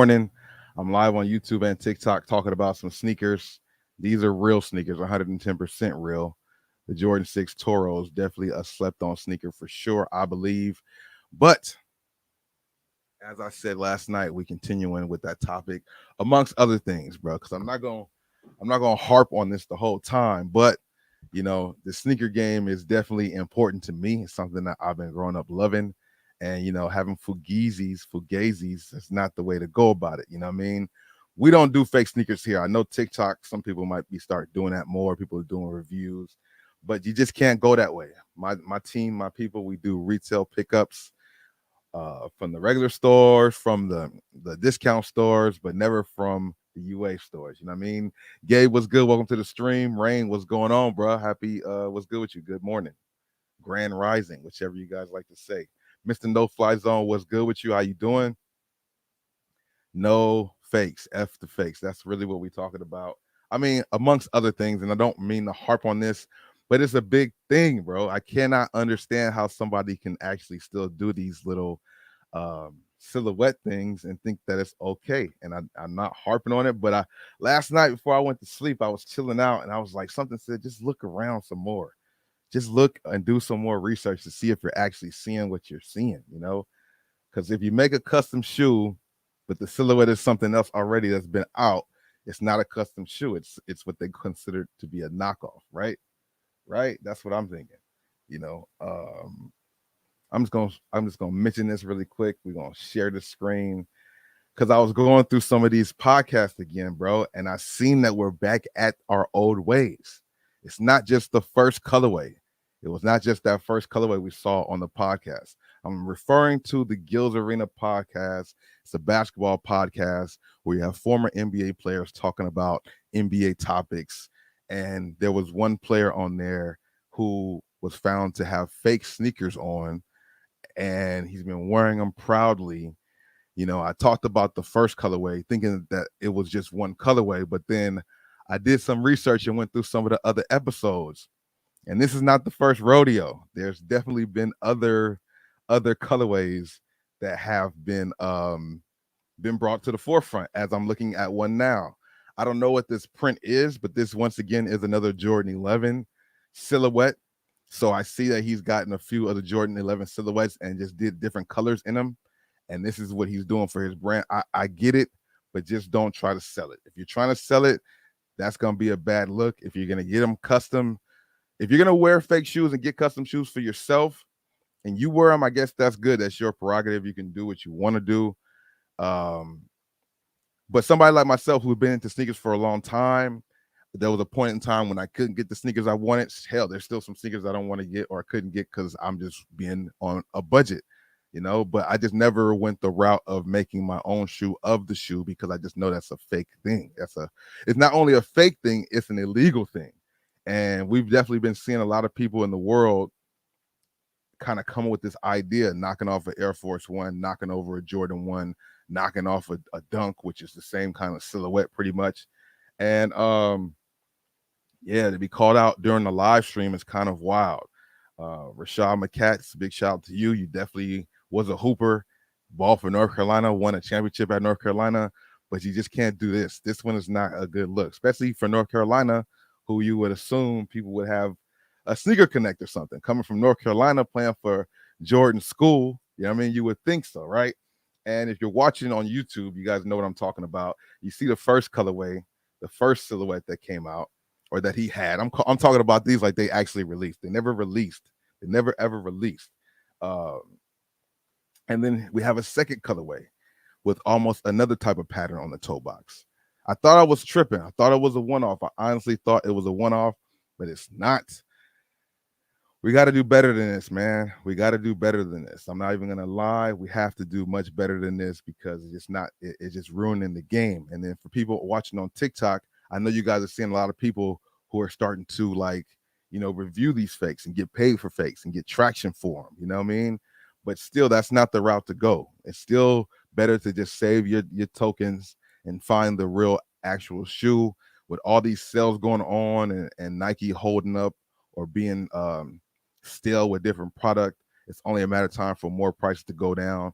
Morning. I'm live on YouTube and TikTok talking about some sneakers. These are real sneakers, 110% real. The Jordan 6 Toros, definitely a slept on sneaker for sure, I believe. But as I said last night, we continuing with that topic amongst other things, bro, because I'm not gonna harp on this the whole time, but the sneaker game is definitely important to me. It's something that I've been growing up loving. And having fugazis is not the way to go about it. You know what I mean? We don't do fake sneakers here. I know TikTok, some people might be start doing that more. People are doing reviews, but you just can't go that way. My team, my people, we do retail pickups from the regular stores, from the discount stores, but never from the UA stores. You know what I mean? Gabe, what's good? Welcome to the stream. Rain, what's going on, bro? Happy, what's good with you? Good morning. Grand Rising, whichever you guys like to say. Mr. No Fly Zone, what's good with you? How you doing? No fakes. F the fakes. That's really what we're talking about. I mean, amongst other things, and I don't mean to harp on this, but it's a big thing, bro. I cannot understand how somebody can actually still do these little silhouette things and think that it's okay. And I'm not harping on it, but last night before I went to sleep, I was chilling out and I was like, something said, just look around some more. Just look and do some more research to see if you're actually seeing what you're seeing. Because if you make a custom shoe, but the silhouette is something else already that's been out, it's not a custom shoe. It's what they consider to be a knockoff, right? Right? That's what I'm thinking. You know, I'm just gonna mention this really quick. We're gonna share the screen because I was going through some of these podcasts again, bro, and I seen that we're back at our old ways. It's not just the first colorway. It was not just that first colorway we saw on the podcast. I'm referring to the Gills Arena podcast. It's a basketball podcast where you have former NBA players talking about NBA topics. And there was one player on there who was found to have fake sneakers on, and he's been wearing them proudly. I talked about the first colorway, thinking that it was just one colorway, but then I did some research and went through some of the other episodes. And this is not the first rodeo. There's definitely been other colorways that have been brought to the forefront as I'm looking at one now. I don't know what this print is, but this once again is another Jordan 11 silhouette. So I see that he's gotten a few of the Jordan 11 silhouettes and just did different colors in them. And this is what he's doing for his brand. I get it, but just don't try to sell it. If you're trying to sell it, that's going to be a bad look. If you're going to get them custom, if you're going to wear fake shoes and get custom shoes for yourself and you wear them, I guess that's good. That's your prerogative. You can do what you want to do. But somebody like myself who's been into sneakers for a long time, there was a point in time when I couldn't get the sneakers I wanted. Hell, there's still some sneakers I don't want to get or I couldn't get because I'm just being on a budget, but I just never went the route of making my own shoe of the shoe because I just know that's a fake thing. It's not only a fake thing, it's an illegal thing. And we've definitely been seeing a lot of people in the world kind of come with this idea, knocking off an Air Force One, knocking over a Jordan 1, knocking off a Dunk, which is the same kind of silhouette pretty much. And yeah, to be called out during the live stream is kind of wild. Rashad McCats, big shout out to you. You definitely was a hooper, ball for North Carolina, won a championship at North Carolina, but you just can't do this. This one is not a good look, especially for North Carolina, who you would assume people would have a sneaker connect or something. Coming from North Carolina, playing for Jordan School, you know what I mean? You would think so, right? And if you're watching on YouTube, you guys know what I'm talking about. You see the first colorway, the first silhouette that came out or that he had. I'm talking about these like they actually released. They never released. They never ever released. And then we have a second colorway with almost another type of pattern on the toe box. I thought I was tripping. I thought it was a one-off. I honestly thought it was a one-off, but it's not. We got to do better than this, man. We got to do better than this. I'm not even going to lie. We have to do much better than this because it's just ruining the game. And then for people watching on TikTok, I know you guys are seeing a lot of people who are starting to review these fakes and get paid for fakes and get traction for them. You know what I mean? But still, that's not the route to go. It's still better to just save your tokens and find the real actual shoe. With all these sales going on and Nike holding up or being still with different product, it's only a matter of time for more prices to go down.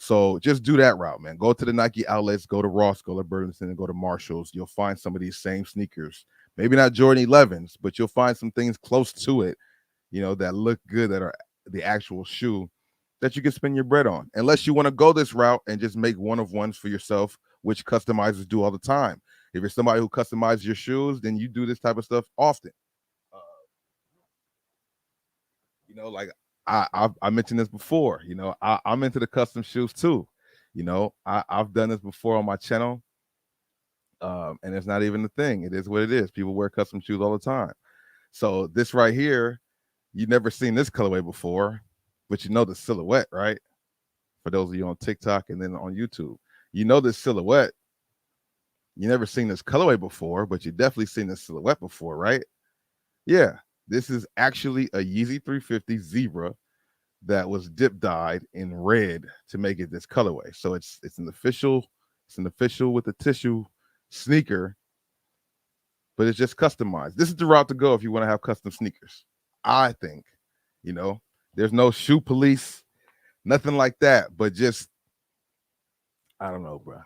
So just do that route, man. Go to the Nike outlets, go to Ross, go to Burlington, and go to Marshalls. You'll find some of these same sneakers. Maybe not Jordan 11s, but you'll find some things close to it, that look good, that are the actual shoe that you can spend your bread on. Unless you want to go this route and just make one of ones for yourself, which customizers do all the time. If you're somebody who customizes your shoes, then you do this type of stuff often. Uh, like I mentioned this before. I'm into the custom shoes too. I've done this before on my channel, and it's not even a thing. It is what it is. People wear custom shoes all the time. So this right here, you've never seen this colorway before, but you know the silhouette, right? For those of you on TikTok and then on YouTube, this silhouette. You never seen this colorway before, but you definitely seen this silhouette before, right? Yeah, this is actually a Yeezy 350 Zebra that was dip dyed in red to make it this colorway. So it's an official with a tissue sneaker, but it's just customized. This is the route to go if you want to have custom sneakers. I think, there's no shoe police, nothing like that, but just, I don't know, bro.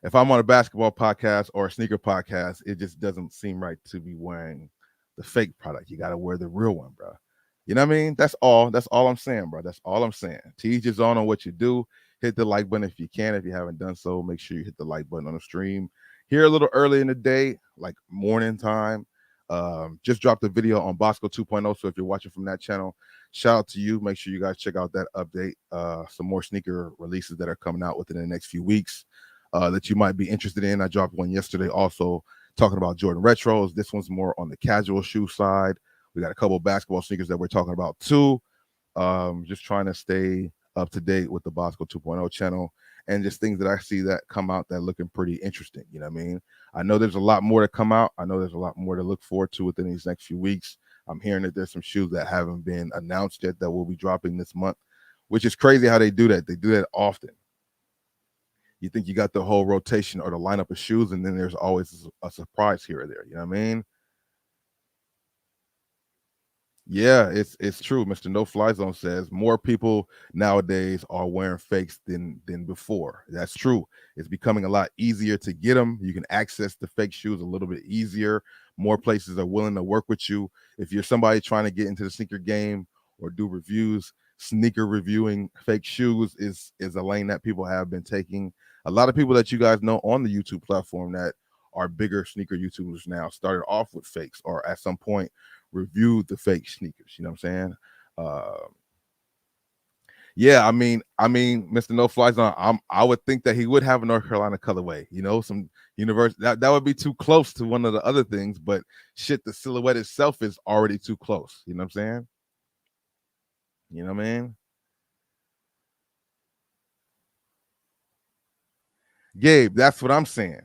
If I'm on a basketball podcast or a sneaker podcast, it just doesn't seem right to be wearing the fake product. You got to wear the real one, bro. You know what I mean? That's all I'm saying, bro. That's all I'm saying. To each his own on what you do. Hit the like button if you can. If you haven't done so, make sure you hit the like button on the stream. Here a little early in the day, like morning time. Just dropped a video on Bossco 2.0. So if you're watching from that channel, shout out to you. Make sure you guys check out that update. Some more sneaker releases that are coming out within the next few weeks that you might be interested in. I dropped one yesterday also talking about Jordan Retros. This one's more on the casual shoe side. We got a couple of basketball sneakers that we're talking about too. Just trying to stay up to date with the Bossco 2.0 channel and just things that I see that come out that looking pretty interesting. You know what I mean? I know there's a lot more to come out. I know there's a lot more to look forward to within these next few weeks. I'm hearing that there's some shoes that haven't been announced yet that will be dropping this month, which is crazy how they do that. They do that often. You think you got the whole rotation or the lineup of shoes, and then there's always a surprise here or there. You know what I mean? Yeah, it's true. Mr. No Fly Zone says more people nowadays are wearing fakes than before. That's true. It's becoming a lot easier to get them. You can access the fake shoes a little bit easier. More places are willing to work with you. If you're somebody trying to get into the sneaker game or do reviews, sneaker reviewing fake shoes is a lane that people have been taking. A lot of people that you guys know on the YouTube platform that are bigger sneaker YouTubers now started off with fakes or at some point reviewed the fake sneakers. You know what I'm saying? Yeah, I mean, Mr. No Fly Zone, I would think that he would have a North Carolina colorway, some universe that would be too close to one of the other things, but shit, the silhouette itself is already too close. You know what I'm saying? You know what I mean? Gabe, that's what I'm saying.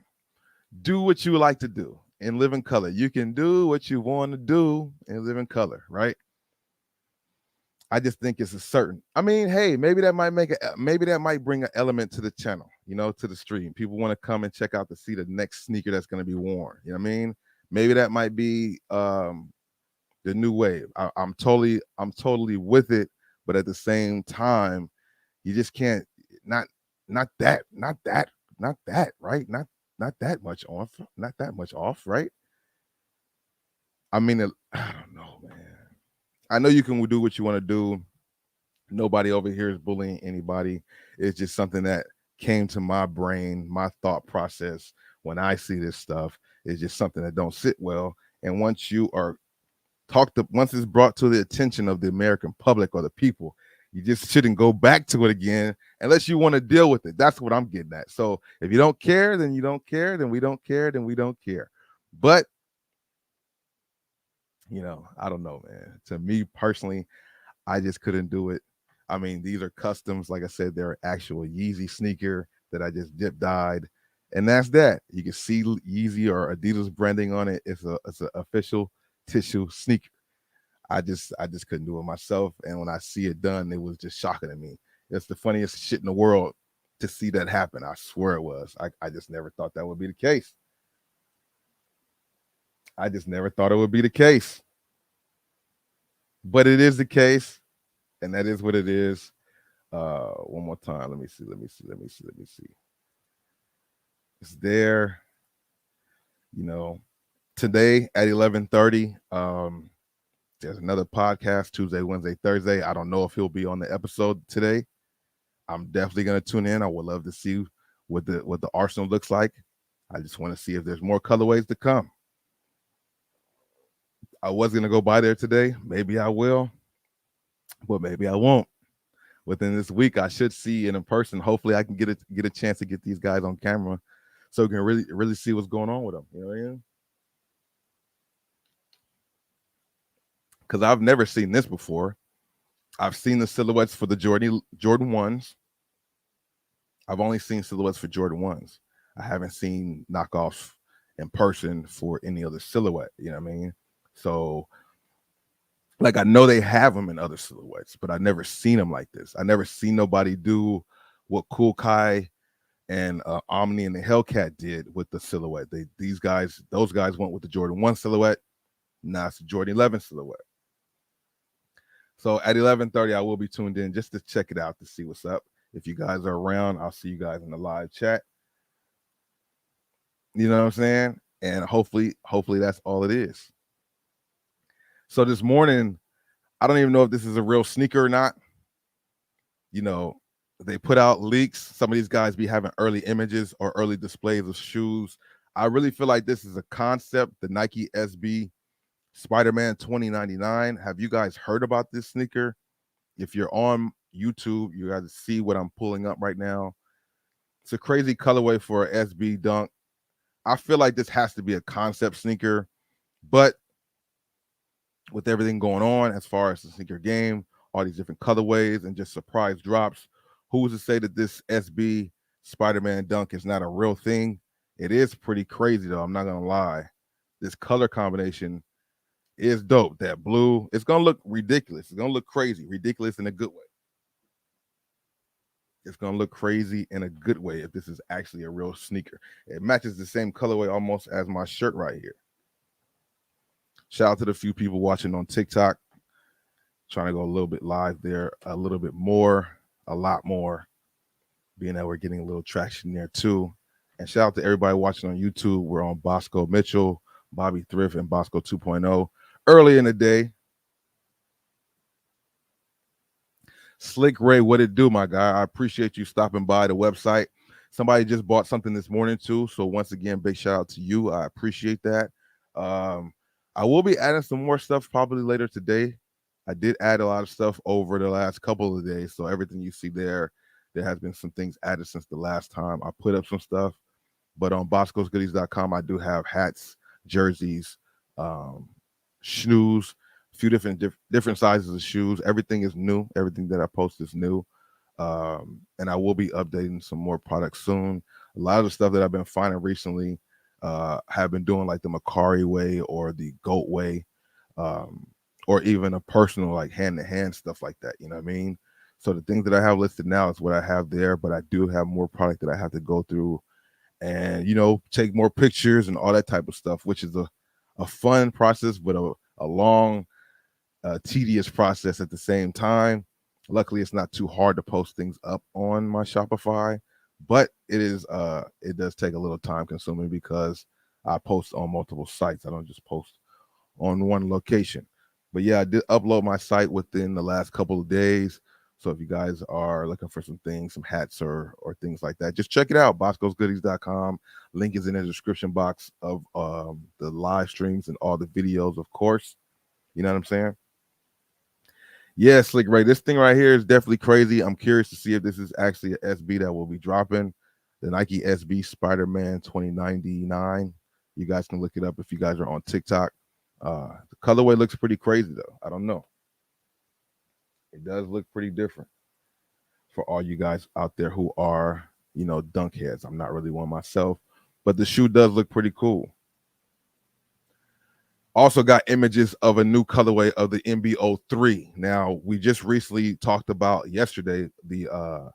Do what you like to do and live in color. You can do what you want to do and live in color, right? I just think it's a certain. I mean, hey, maybe that might bring an element to the channel, to the stream. People want to come and check out to see the next sneaker that's going to be worn. You know what I mean? Maybe that might be the new wave. I'm totally with it, but at the same time, you just can't not that, right? Not that much off, right? I mean, I don't know, man. I know you can do what you want to do. Nobody over here is bullying anybody. It's just something that came to my brain, my thought process when I see this stuff. It's just something that don't sit well. And once once it's brought to the attention of the American public or the people, you just shouldn't go back to it again unless you want to deal with it. That's what I'm getting at. So if you don't care, then you don't care. Then we don't care. Then we don't care. But I don't know, man. To me personally, I just couldn't do it. I mean, these are customs. Like I said, they're actual Yeezy sneaker that I just dip dyed. And that's that. You can see Yeezy or Adidas branding on it. It's an official tissue sneaker. I just couldn't do it myself. And when I see it done, it was just shocking to me. It's the funniest shit in the world to see that happen. I swear it was. I just never thought that would be the case. I just never thought it would be the case. But it is the case, and that is what it is. One more time. Let me see. It's there. You know, today at 11:30. There's another podcast Tuesday, Wednesday, Thursday. I don't know if he'll be on the episode today. I'm definitely gonna tune in. I would love to see what the arsenal looks like. I just want to see if there's more colorways to come. I was gonna go by there today. Maybe I will, but maybe I won't. Within this week, I should see in person. Hopefully, I can get a chance to get these guys on camera, so we can really see what's going on with them. You know what I mean? Because I've never seen this before. I've seen the silhouettes for the Jordan 1s. I've only seen silhouettes for Jordan 1s. I haven't seen knockoffs in person for any other silhouette. You know what I mean? So, like, I know they have them in other silhouettes, but I've never seen them like this. I never seen nobody do what Cool Kai and Omni and the Hellcat did with the silhouette. Those guys went with the Jordan 1 silhouette. Now it's the Jordan 11 silhouette. So at 11:30, I will be tuned in just to check it out to see what's up. If you guys are around, I'll see you guys in the live chat. You know what I'm saying? And hopefully that's all it is. So this morning, I don't even know if this is a real sneaker or not. You know, they put out leaks. Some of these guys be having early images or early displays of shoes. I really feel like this is a concept, the Nike SB SpiderMan 2099. Have you guys heard about this sneaker? If you're on YouTube, you guys see what I'm pulling up right now. It's a crazy colorway for an SB Dunk. I feel like this has to be a concept sneaker, but with everything going on as far as the sneaker game, all these different colorways and just surprise drops, who's to say that this SB SpiderMan Dunk is not a real thing? It is pretty crazy though, I'm not gonna lie. This color combination is dope. That blue, it's gonna look ridiculous. It's gonna look crazy, ridiculous in a good way. It's gonna look crazy in a good way if this is actually a real sneaker. It matches the same colorway almost as my shirt right here. Shout out to the few people watching on TikTok. Trying to go a little bit live there, a little bit more, a lot more. Being that we're getting a little traction there too. And shout out to everybody watching on YouTube. We're on Bossco Mitchell, Bobby Thrift, and Bossco 2.0 early in the day. Slick Ray, what it do, my guy? I appreciate you stopping by the website. Somebody just bought something this morning too. So once again, big shout out to you. I appreciate that. I will be adding some more stuff probably later today. I did add a lot of stuff over the last couple of days. So everything you see there has been some things added since the last time I put up some stuff. But on Bossco'sGoodies.com, I do have hats, jerseys, shoes, a few different sizes of shoes. Everything is new. Everything that I post is new. And I will be updating some more products soon. A lot of the stuff that I've been finding recently have been doing like the Macari way or the Goat way, or even a personal like hand-to-hand stuff like that. You know what I mean? So the things that I have listed now is what I have there, but I do have more product that I have to go through and, you know, take more pictures and all that type of stuff, which is a fun process, but a long, tedious process at the same time. Luckily, it's not too hard to post things up on my Shopify, but it does take a little time consuming because I post on multiple sites. I don't just post on one location. But yeah, I did upload my site within the last couple of days. So if you guys are looking for some things, some hats or things like that, just check it out, Bossco'sGoodies.com. Link is in the description box of the live streams and all the videos, of course. You know what I'm saying? Yeah, Slick Ray. This thing right here is definitely crazy. I'm curious to see if this is actually an SB that will be dropping. The Nike SB SpiderMan 2099. You guys can look it up if you guys are on TikTok. The colorway looks pretty crazy though. I don't know. It does look pretty different for all you guys out there who are, you know, dunk heads. I'm not really one myself, but the shoe does look pretty cool. Also got images of a new colorway of the MBO3. Now, we just recently talked about yesterday the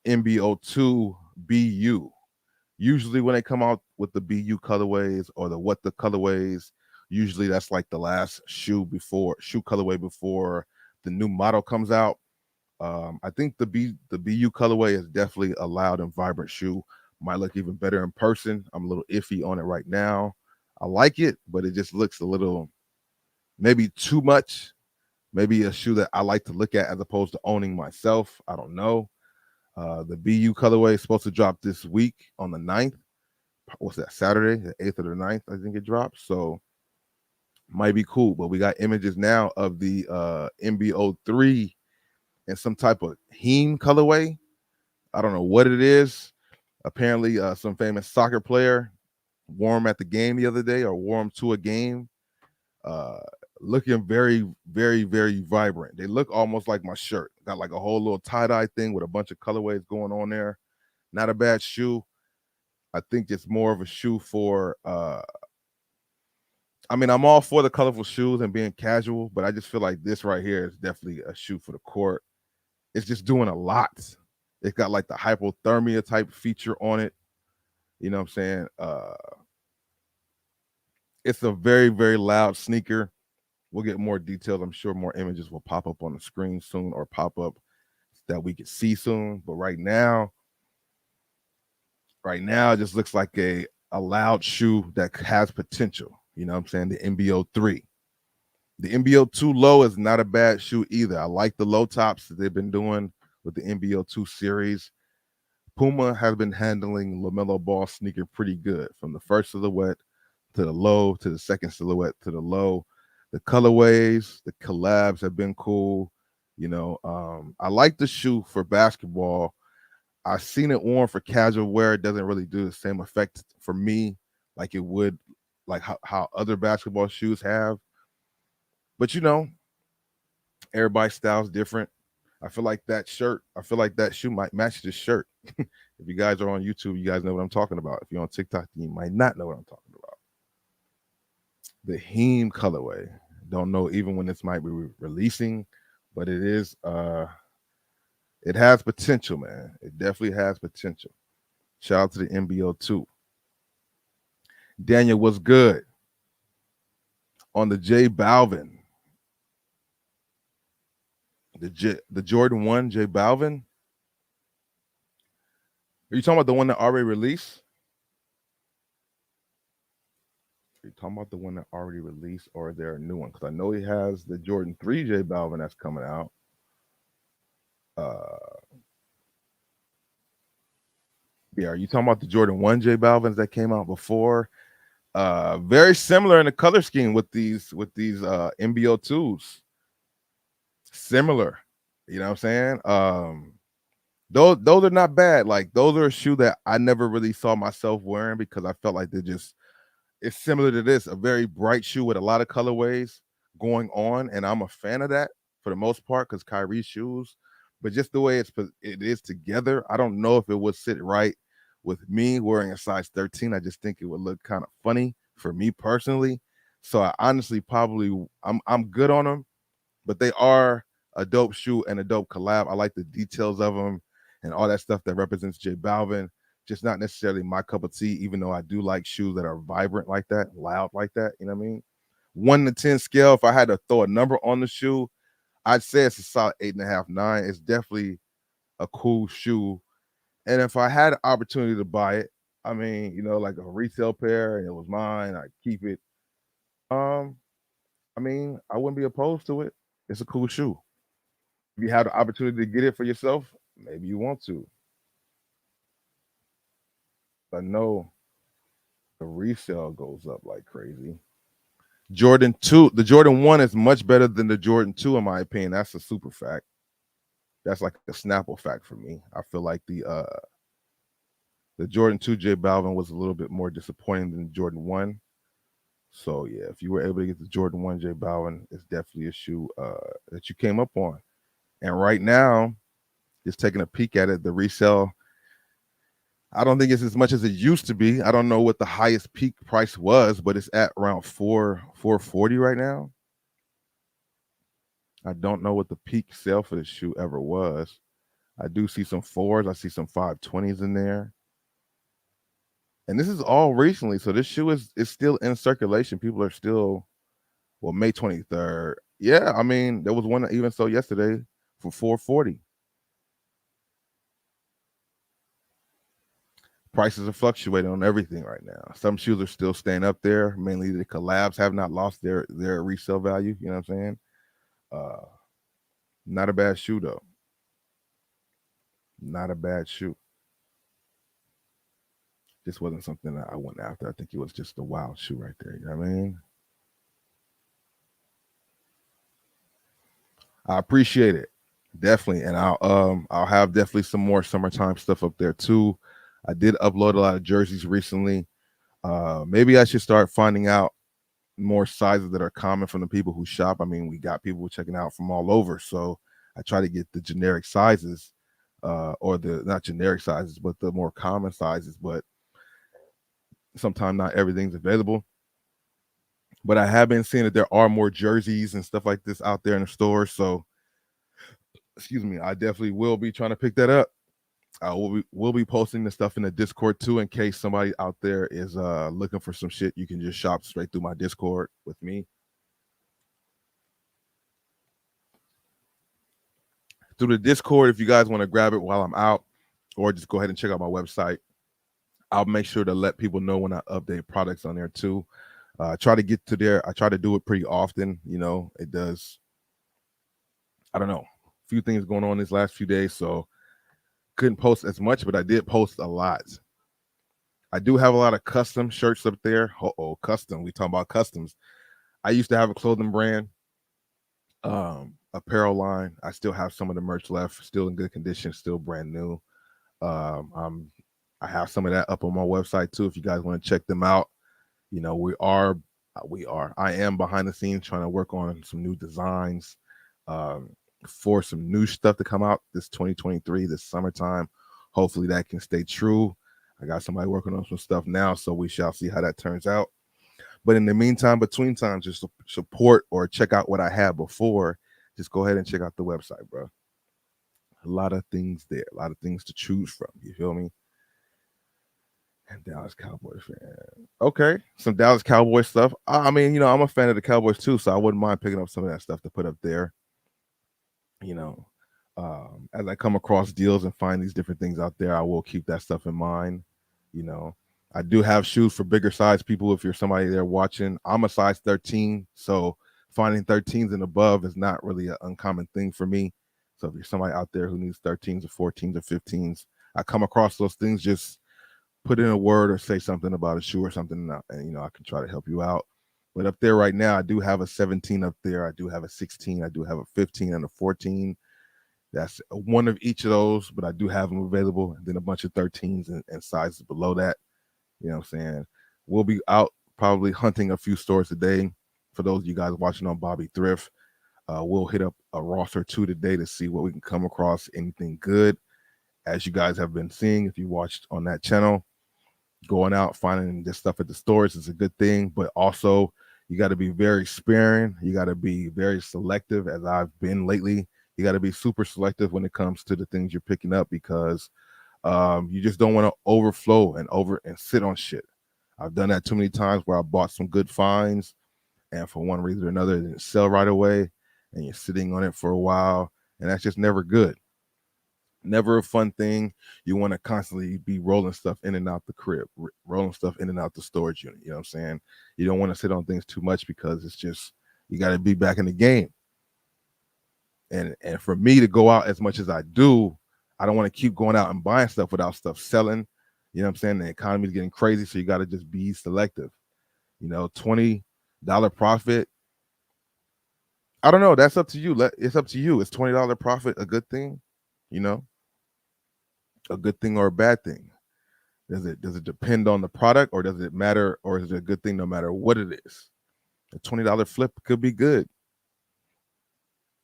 MBO2 BU. Usually when they come out with the BU colorways or the colorways, usually that's like the last shoe colorway before the new model comes out. I think the BU colorway is definitely a loud and vibrant shoe. Might look even better in person. I'm a little iffy on it right now. I like it, but it just looks a little maybe too much. Maybe a shoe that I like to look at as opposed to owning myself. I don't know. The BU colorway is supposed to drop this week on the 9th. What's that, Saturday, the 8th or the 9th, I think it drops. So might be cool. But we got images now of the MBO3 in some type of heme colorway. I don't know what it is. Apparently, some famous soccer player wore them at the game the other day or wore them to a game. Looking very, very, very vibrant. They look almost like my shirt. Got like a whole little tie-dye thing with a bunch of colorways going on there. Not a bad shoe. I think it's more of a shoe for I mean, I'm all for the colorful shoes and being casual, but I just feel like this right here is definitely a shoe for the court. It's just doing a lot. It's got like the hypothermia type feature on it. You know what I'm saying? It's a very, very loud sneaker. We'll get more details. I'm sure more images will pop up on the screen soon or pop up that we can see soon. But right now, it just looks like a loud shoe that has potential. You know what I'm saying? The MBO3. The MBO2 low is not a bad shoe either. I like the low tops that they've been doing with the MBO2 series. Puma has been handling LaMelo Ball sneaker pretty good, from the first silhouette to the low to the second silhouette to the low. The colorways, the collabs have been cool. You know, I like the shoe for basketball. I've seen it worn for casual wear. It doesn't really do the same effect for me like it would, like how other basketball shoes have. But you know, everybody's style's different. I feel like that shoe might match this shirt. If you guys are on YouTube, you guys know what I'm talking about. If you're on TikTok, you might not know what I'm talking about. The Heme colorway. Don't know even when this might be releasing, but it is it has potential, man. It definitely has potential. Shout out to the MBO2. Daniel, what's good? On the J Balvin. The Jordan 1 J Balvin. Are you talking about the one that already released? Are you talking about the one that already released, or is there a new one? Because I know he has the Jordan 3 J Balvin that's coming out. Yeah, are you talking about the Jordan 1 J Balvins that came out before? Very similar in the color scheme with these MBO2s. Similar. You know what I'm saying? Those are not bad. Like, those are a shoe that I never really saw myself wearing because I felt like it's similar to this, a very bright shoe with a lot of colorways going on, and I'm a fan of that for the most part because Kyrie's shoes, but just the way it is together, I don't know if it would sit right with me wearing a size 13. I just think it would look kind of funny for me personally. So I honestly I'm good on them, but they are a dope shoe and a dope collab. I like the details of them and all that stuff that represents J Balvin. Just not necessarily my cup of tea, even though I do like shoes that are vibrant like that, loud like that. You know what I mean? 1 to 10 scale, if I had to throw a number on the shoe, I'd say it's a solid 8.5, 9. It's definitely a cool shoe. And if I had an opportunity to buy it, I mean, you know, like a resale pair and it was mine, I'd keep it. I mean, I wouldn't be opposed to it. It's a cool shoe. If you have the opportunity to get it for yourself, maybe you want to. I know the resale goes up like crazy. Jordan 2, the Jordan 1 is much better than the Jordan 2, in my opinion. That's a super fact. That's like a Snapple fact for me. I feel like the Jordan 2 J Balvin was a little bit more disappointing than the Jordan 1. So yeah, if you were able to get the Jordan 1 J Balvin, it's definitely a shoe that you came up on. And right now, just taking a peek at it, the resale, I don't think it's as much as it used to be. I don't know what the highest peak price was, but it's at around $440 right now. I don't know what the peak sale for this shoe ever was. I do see some 4s. I see some 520s in there. And this is all recently. So this shoe is still in circulation. People are still, well, May 23rd. Yeah, I mean, there was one that even sold yesterday for $440. Prices are fluctuating on everything right now. Some shoes are still staying up there. Mainly the collabs have not lost their resale value. You know what I'm saying? Not a bad shoe though. Not a bad shoe. This wasn't something that I went after. I think it was just a wild shoe right there. You know what I mean? I appreciate it. Definitely. And I'll have definitely some more summertime stuff up there too. I did upload a lot of jerseys recently. Maybe I should start finding out more sizes that are common from the people who shop. I mean, we got people checking out from all over. So I try to get the generic sizes, or the not generic sizes, but the more common sizes. But sometimes not everything's available. But I have been seeing that there are more jerseys and stuff like this out there in the store. So, excuse me, I definitely will be trying to pick that up. I will be posting the stuff in the Discord too, in case somebody out there is looking for some shit. You can just shop straight through my Discord with me. Through the Discord, if you guys want to grab it while I'm out, or just go ahead and check out my website. I'll make sure to let people know when I update products on there too. I try to get to there. I try to do it pretty often. You know, it does. I don't know. A few things going on these last few days, so couldn't post as much, but I did post a lot. I do have a lot of custom shirts up there. Custom. We talking about customs. I used to have a clothing brand, apparel line. I still have some of the merch left, still in good condition, still brand new. I have some of that up on my website too. If you guys want to check them out, you know, I am behind the scenes trying to work on some new designs, for some new stuff to come out this 2023, this summertime. Hopefully that can stay true. I got somebody working on some stuff now, so we shall see how that turns out. But in the meantime, between times, just support or check out what I had before. Just go ahead and check out the website, bro. A lot of things there, a lot of things to choose from. You feel me? And Dallas Cowboys fan. Okay, some Dallas Cowboys stuff. I mean, you know, I'm a fan of the Cowboys too, so I wouldn't mind picking up some of that stuff to put up there. You know, as I come across deals and find these different things out there, I will keep that stuff in mind. You know, I do have shoes for bigger size people. If you're somebody there watching, I'm a size 13, so finding 13s and above is not really an uncommon thing for me. So if you're somebody out there who needs 13s or 14s or 15s, I come across those things, just put in a word or say something about a shoe or something, and you know, I can try to help you out. But up there right now, I do have a 17 up there. I do have a 16. I do have a 15 and a 14. That's one of each of those, but I do have them available. And then a bunch of 13s and sizes below that. You know what I'm saying? We'll be out probably hunting a few stores today. For those of you guys watching on Bobby Thrift, we'll hit up a Ross or two today to see what we can come across. Anything good, as you guys have been seeing if you watched on that channel. Going out finding this stuff at the stores is a good thing, but also you got to be very sparing. You got to be very selective, as I've been lately. You got to be super selective when it comes to the things you're picking up, because you just don't want to overflow and sit on shit. I've done that too many times where I bought some good finds, and for one reason or another, it didn't sell right away, and you're sitting on it for a while, and that's just never good. Never a fun thing. You want to constantly be rolling stuff in and out the crib, rolling stuff in and out the storage unit. You know what I'm saying? You don't want to sit on things too much, because it's just, you got to be back in the game. And for me to go out as much as I do, I don't want to keep going out and buying stuff without stuff selling. You know what I'm saying? The economy is getting crazy, so you got to just be selective. You know, $20 profit. I don't know. That's up to you. It's up to you. Is $20 profit a good thing? You know, a good thing or a bad thing? Does it depend on the product, or does it matter, or is it a good thing no matter what it is? A $20 flip could be good.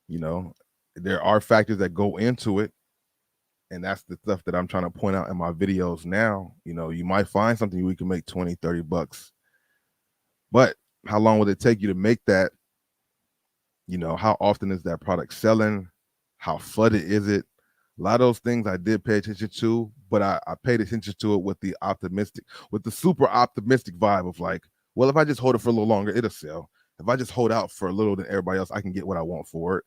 You know, there are factors that go into it, and that's the stuff that I'm trying to point out in my videos now. You know, you might find something we can make 20, 30 bucks, but how long will it take you to make that? You know, how often is that product selling? How flooded is it? A lot of those things I did pay attention to, but I paid attention to it with the super optimistic vibe of like, well, if I just hold it for a little longer, it'll sell. If I just hold out for a little than everybody else, I can get what I want for it.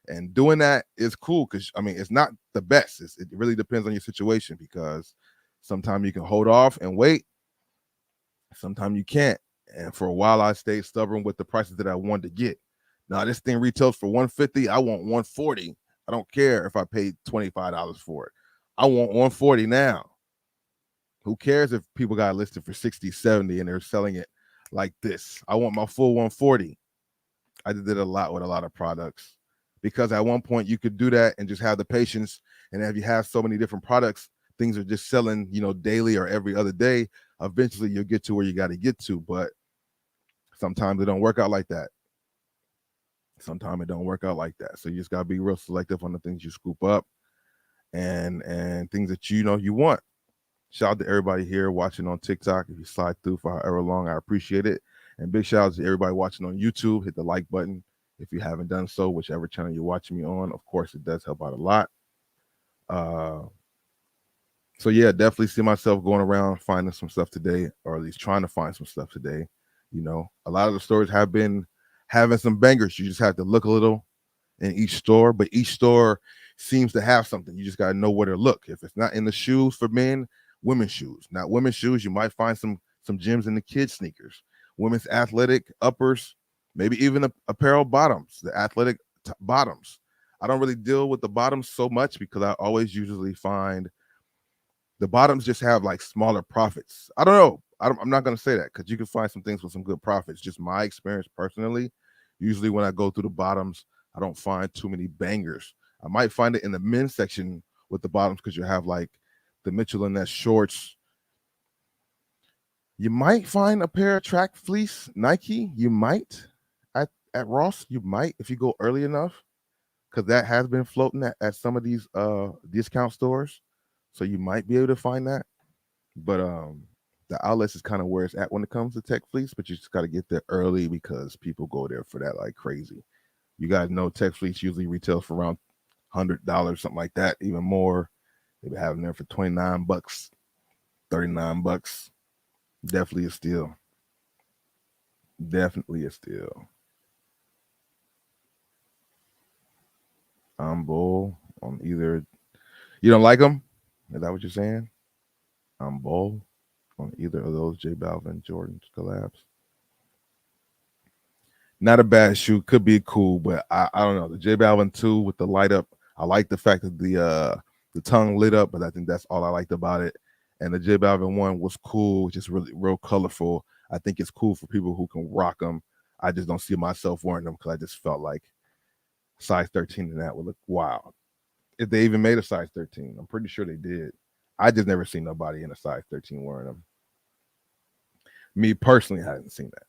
And doing that is cool, because I mean, it's not the best. It really depends on your situation, because Sometimes you can hold off and wait. Sometimes you can't. And for a while, I stayed stubborn with the prices that I wanted to get. Now, this thing retails for $150. I want $140. I don't care if I paid $25 for it. I want $140 now. Who cares if people got it listed for $60, $70 and they're selling it like this? I want my full $140. I did it a lot with a lot of products because at one point you could do that and just have the patience. And if you have so many different products, things are just selling, daily or every other day. Eventually you'll get to where you got to get to, but sometimes it don't work out like that. Sometimes it don't work out like that. So you just got to be real selective on the things you scoop up and things that you want. Shout out to everybody here watching on TikTok. If you slide through for however long, I appreciate it. And big shout out to everybody watching on YouTube. Hit the like button if you haven't done so, whichever channel you're watching me on. Of course, it does help out a lot. So yeah, definitely see myself going around finding some stuff today, or at least trying to find some stuff today. A lot of the stores have been having some bangers. You just have to look a little in each store, but each store seems to have something. You just got to know where to look. If it's not in the shoes for men, women's shoes. Not women's shoes, you might find some gems in the kids' sneakers. Women's athletic uppers, maybe even apparel bottoms, the athletic bottoms. I don't really deal with the bottoms so much because I always usually find the bottoms just have like smaller profits. I don't know. I'm not going to say that because you can find some things with some good profits. Just my experience personally. Usually when I go through the bottoms, I don't find too many bangers. I might find it in the men's section with the bottoms because you have like the Mitchell & Ness shorts. You might find a pair of track fleece Nike. You might at Ross. You might if you go early enough because that has been floating at some of these discount stores. So you might be able to find that. But the outlets is kind of where it's at when it comes to tech fleece, but you just got to get there early because people go there for that like crazy. You guys know tech fleece usually retails for around $100, something like that, even more. They be having them for $29, $39. Definitely a steal. Definitely a steal. I'm bull on either. You don't like them? Is that what you're saying? I'm bull on either of those J Balvin Jordan collabs. Not a bad shoe. Could be cool, but I don't know. The J Balvin 2 with the light up. I like the fact that the tongue lit up, but I think that's all I liked about it. And the J Balvin 1 was cool, just really real colorful. I think it's cool for people who can rock them. I just don't see myself wearing them because I just felt like size 13 in that would look wild. If they even made a size 13, I'm pretty sure they did. I just never seen nobody in a size 13 wearing them. Me personally, I hadn't seen that.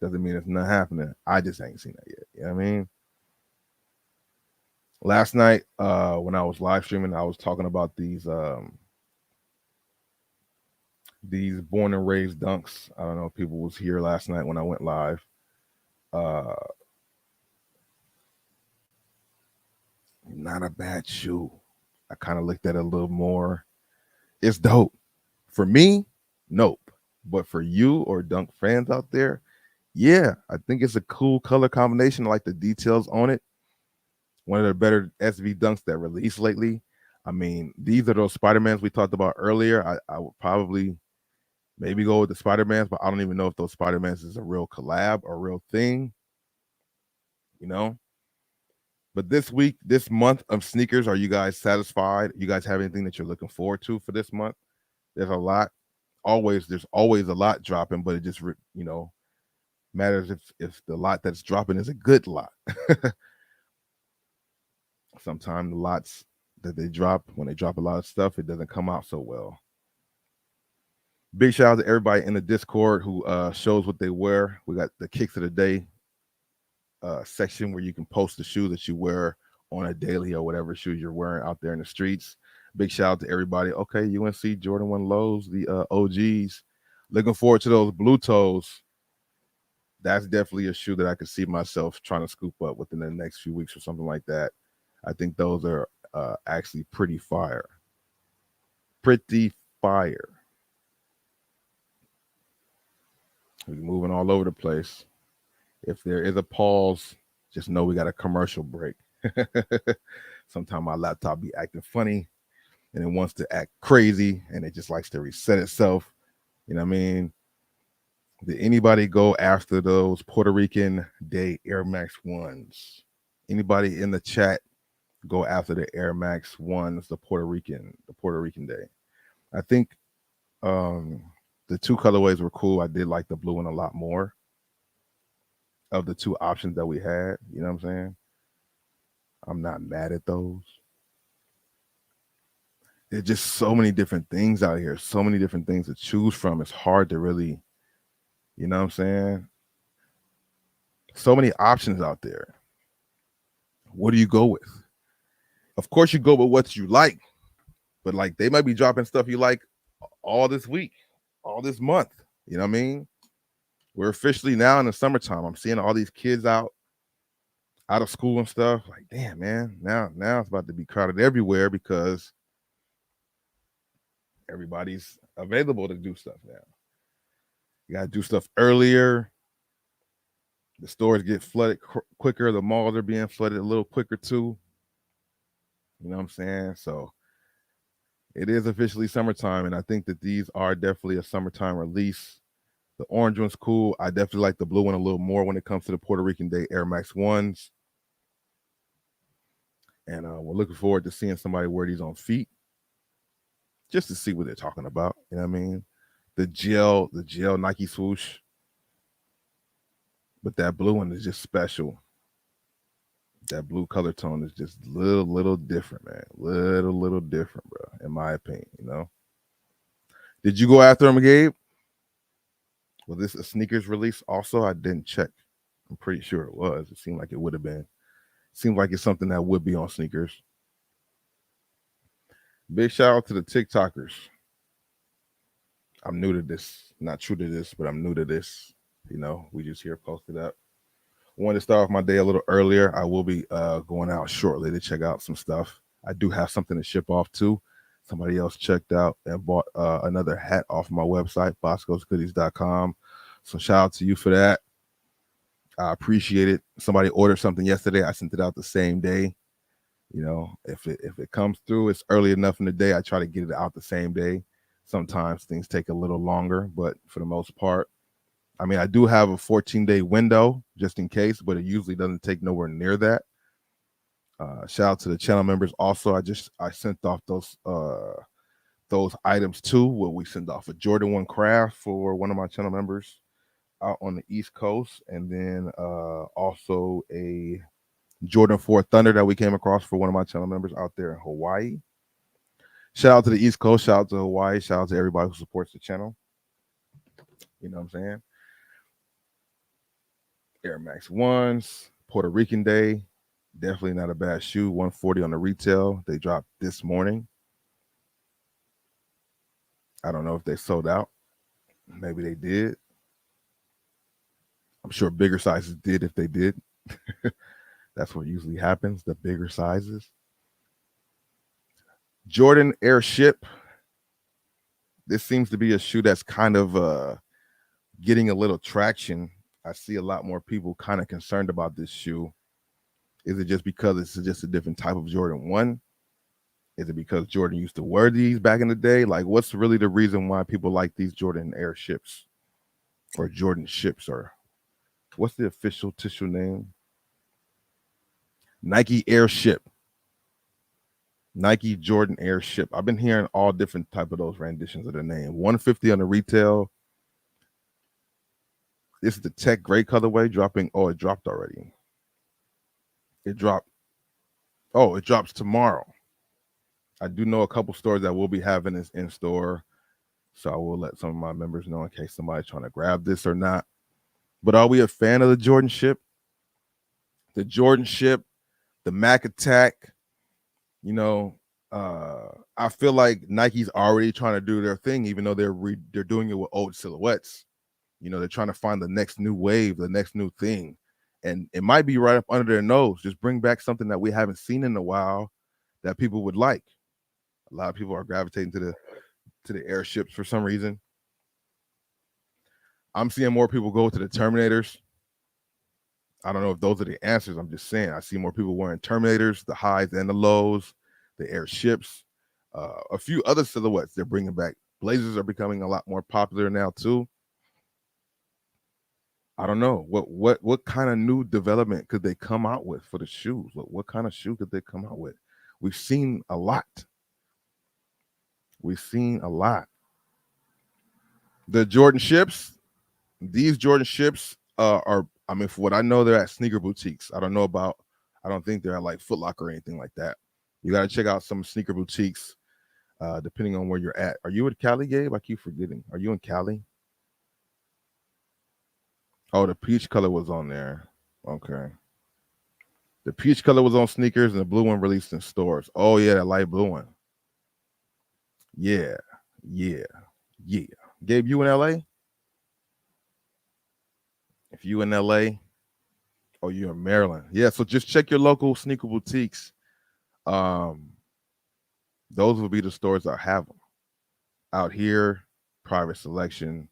Doesn't mean it's not happening. I just ain't seen that yet. You know what I mean? Last night, when I was live streaming, I was talking about these born and raised dunks. I don't know if people was here last night when I went live. Not a bad shoe. I kind of looked at it a little more. It's dope. For me, nope. But for you or dunk fans out there, yeah, I think it's a cool color combination. I like the details on it. One of the better SB dunks that released lately. I mean, these are those Spider-Mans we talked about earlier. I would probably maybe go with the Spider-Mans, but I don't even know if those Spider-Mans is a real collab or a real thing. But this month of sneakers, are you guys satisfied? You guys have anything that you're looking forward to for this month? There's a lot. There's always a lot dropping, but it just matters if the lot that's dropping is a good lot. Sometimes the lots that they drop, when they drop a lot of stuff, it doesn't come out so well. Big shout out to everybody in the Discord who shows what they wear. We got the kicks of the day section where you can post the shoe that you wear on a daily or whatever shoes you're wearing out there in the streets. Big shout out to everybody. Okay, UNC Jordan 1 lows, the OGs. Looking forward to those blue toes. That's definitely a shoe that I could see myself trying to scoop up within the next few weeks or something like that. I think those are actually pretty fire. Pretty fire. We're moving all over the place. If there is a pause, just know we got a commercial break. Sometimes my laptop be acting funny. and it wants to act crazy, and it just likes to reset itself. You know what I mean? Did anybody go after those Puerto Rican Day Air Max 1s? Anybody in the chat go after the Air Max 1s, the Puerto Rican Day? I think the two colorways were cool. I did like the blue one a lot more of the two options that we had. You know what I'm saying? I'm not mad at those. There's just so many different things out here, so many different things to choose from. It's hard to really, you know what I'm saying? So many options out there. What do you go with? Of course, you go with what you like, but like they might be dropping stuff you like all this week, all this month. You know what I mean? We're officially now in the summertime. I'm seeing all these kids out of school and stuff. Like, damn, man, now it's about to be crowded everywhere because everybody's available to do stuff now. You got to do stuff earlier. The stores get flooded quicker. The malls are being flooded a little quicker too. You know what I'm saying? So it is officially summertime, and I think that these are definitely a summertime release. The orange one's cool. I definitely like the blue one a little more when it comes to the Puerto Rican Day Air Max 1s. And we're looking forward to seeing somebody wear these on feet just to see what they're talking about. You know what I mean? The gel Nike swoosh. But that blue one is just special. That blue color tone is just little different, man. Little different, bro, in my opinion, you know? Did you go after him, Gabe? Was this a sneakers release also? I didn't check. I'm pretty sure it was. It seemed like it would have been. Seems like it's something that would be on sneakers. Big shout out to the TikTokers. I'm new to this. Not true to this, but I'm new to this. You know, we just here posted up. Wanted to start off my day a little earlier. I will be going out shortly to check out some stuff. I do have something to ship off too. Somebody else checked out and bought another hat off my website, bosscosgoodies.com. So shout out to you for that. I appreciate it. Somebody ordered something yesterday. I sent it out the same day. You know, if it comes through, it's early enough in the day. I try to get it out the same day. Sometimes things take a little longer, but for the most part, I mean, I do have a 14-day window just in case, but it usually doesn't take nowhere near that. Shout out to the channel members. Also, I sent off those items too. Where we sent off a Jordan 1 craft for one of my channel members out on the East Coast, and then also a Jordan 4 Thunder that we came across for one of my channel members out there in Hawaii. Shout out to the East Coast. Shout out to Hawaii. Shout out to everybody who supports the channel. You know what I'm saying? Air Max 1s, Puerto Rican Day. Definitely not a bad shoe. 140 on the retail. They dropped this morning. I don't know if they sold out. Maybe they did. I'm sure bigger sizes did if they did. That's what usually happens, the bigger sizes. Jordan Airship. This seems to be a shoe that's kind of getting a little traction. I see a lot more people kind of concerned about this shoe. Is it just because it's just a different type of Jordan 1? Is it because Jordan used to wear these back in the day? Like, what's really the reason why people like these Jordan Airships or Jordan ships, or what's the official tissue name? Nike Airship. Nike Jordan Airship. I've been hearing all different type of those renditions of the name. 150 on the retail. This is the tech gray colorway dropping. Oh, it dropped already. It dropped. Oh, it drops tomorrow. I do know a couple stores that will be having this in store. So I will let some of my members know in case somebody's trying to grab this or not. But are we a fan of the Jordan ship? The Jordan ship, the Mac Attack, you know, I feel like Nike's already trying to do their thing, even though they're doing it with old silhouettes. You know, they're trying to find the next new wave, the next new thing. And it might be right up under their nose. Just bring back something that we haven't seen in a while that people would like. A lot of people are gravitating to the airships for some reason. I'm seeing more people go to the Terminators. I don't know if those are the answers. I'm just saying I see more people wearing Terminators, the highs and the lows, the airships. A few other silhouettes they're bringing back. Blazers are becoming a lot more popular now too. I don't know what kind of new development could they come out with for the shoes. What kind of shoe could they come out with? We've seen a lot. We've seen a lot. The Jordan ships, these Jordan ships are, I mean, for what I know, they're at sneaker boutiques. I don't think they're at like Foot Locker or anything like that. You got to check out some sneaker boutiques, depending on where you're at. Are you in Cali, Gabe? I keep forgetting. Are you in Cali? Oh, the peach color was on there. Okay. The peach color was on sneakers and the blue one released in stores. Oh, yeah, that light blue one. Yeah. Yeah. Yeah. Gabe, you in LA? If you in LA, oh, you're in Maryland. Yeah, so just check your local sneaker boutiques. Those will be the stores that have them. Out here, Private Selection,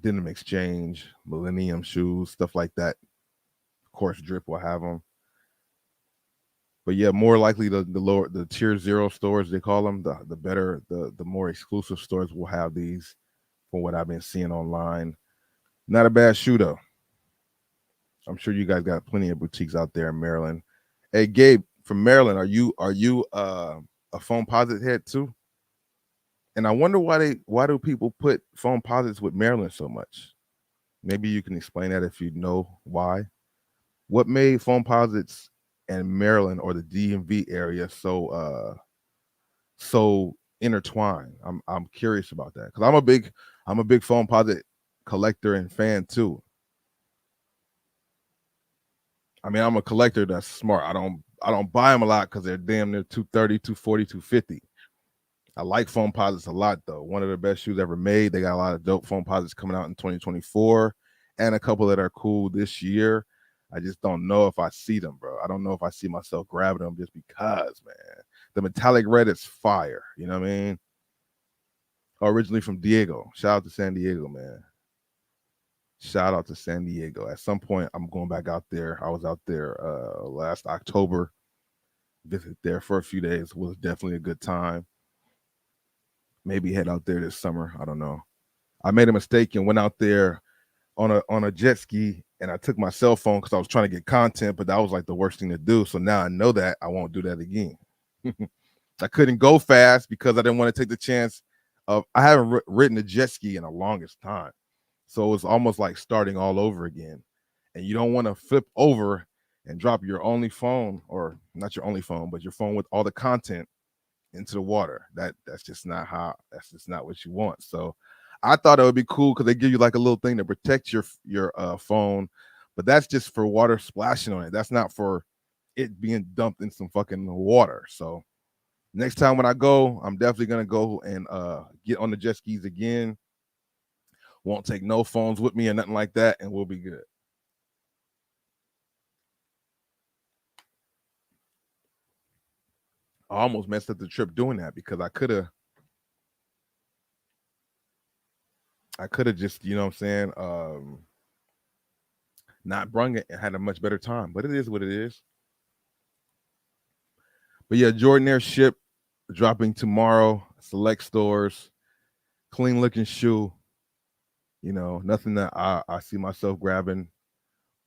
Denim Exchange, Millennium Shoes, stuff like that. Of course, Drip will have them. But yeah, more likely the tier 0 stores, they call them, the better, the more exclusive stores will have these, from what I've been seeing online. Not a bad shoe though. I'm sure you guys got plenty of boutiques out there in Maryland. Hey Gabe, from Maryland, are you a foam posit head too? And I wonder why do people put foam posits with Maryland so much? Maybe you can explain that if you know why. What made foam posits and Maryland or the DMV area so intertwined? I'm curious about that because I'm a big foam posit collector and fan too. I mean, I'm a collector that's smart. I don't buy them a lot because they're damn near 230, 240, 250. I like foam posits a lot though. One of the best shoes ever made. They got a lot of dope foam posits coming out in 2024 and a couple that are cool this year. I just don't know if I see them, bro. I don't know if I see myself grabbing them just because, man. The metallic red is fire. You know what I mean? Originally from Diego. Shout out to San Diego, man. Shout out to San Diego. At some point, I'm going back out there. I was out there last October. Visit there for a few days. It was definitely a good time. Maybe head out there this summer. I don't know. I made a mistake and went out there on a jet ski, and I took my cell phone because I was trying to get content, but that was like the worst thing to do. So now I know that I won't do that again. I couldn't go fast because I didn't want to take the chance of, I haven't ridden a jet ski in the longest time. So it's almost like starting all over again. And you don't want to flip over and drop your only phone, or not your only phone, but your phone with all the content into the water. That's just not what you want. So I thought it would be cool because they give you like a little thing to protect your phone, but that's just for water splashing on it. That's not for it being dumped in some fucking water. So next time when I go, I'm definitely gonna go and get on the jet skis again. Won't take no phones with me or nothing like that, and we'll be good. I almost messed up the trip doing that because I could have just, you know what I'm saying, not brung it and had a much better time. But it is what it is. But yeah, Jordan Air ship dropping tomorrow. Select stores, clean looking shoe. You know, nothing that I see myself grabbing,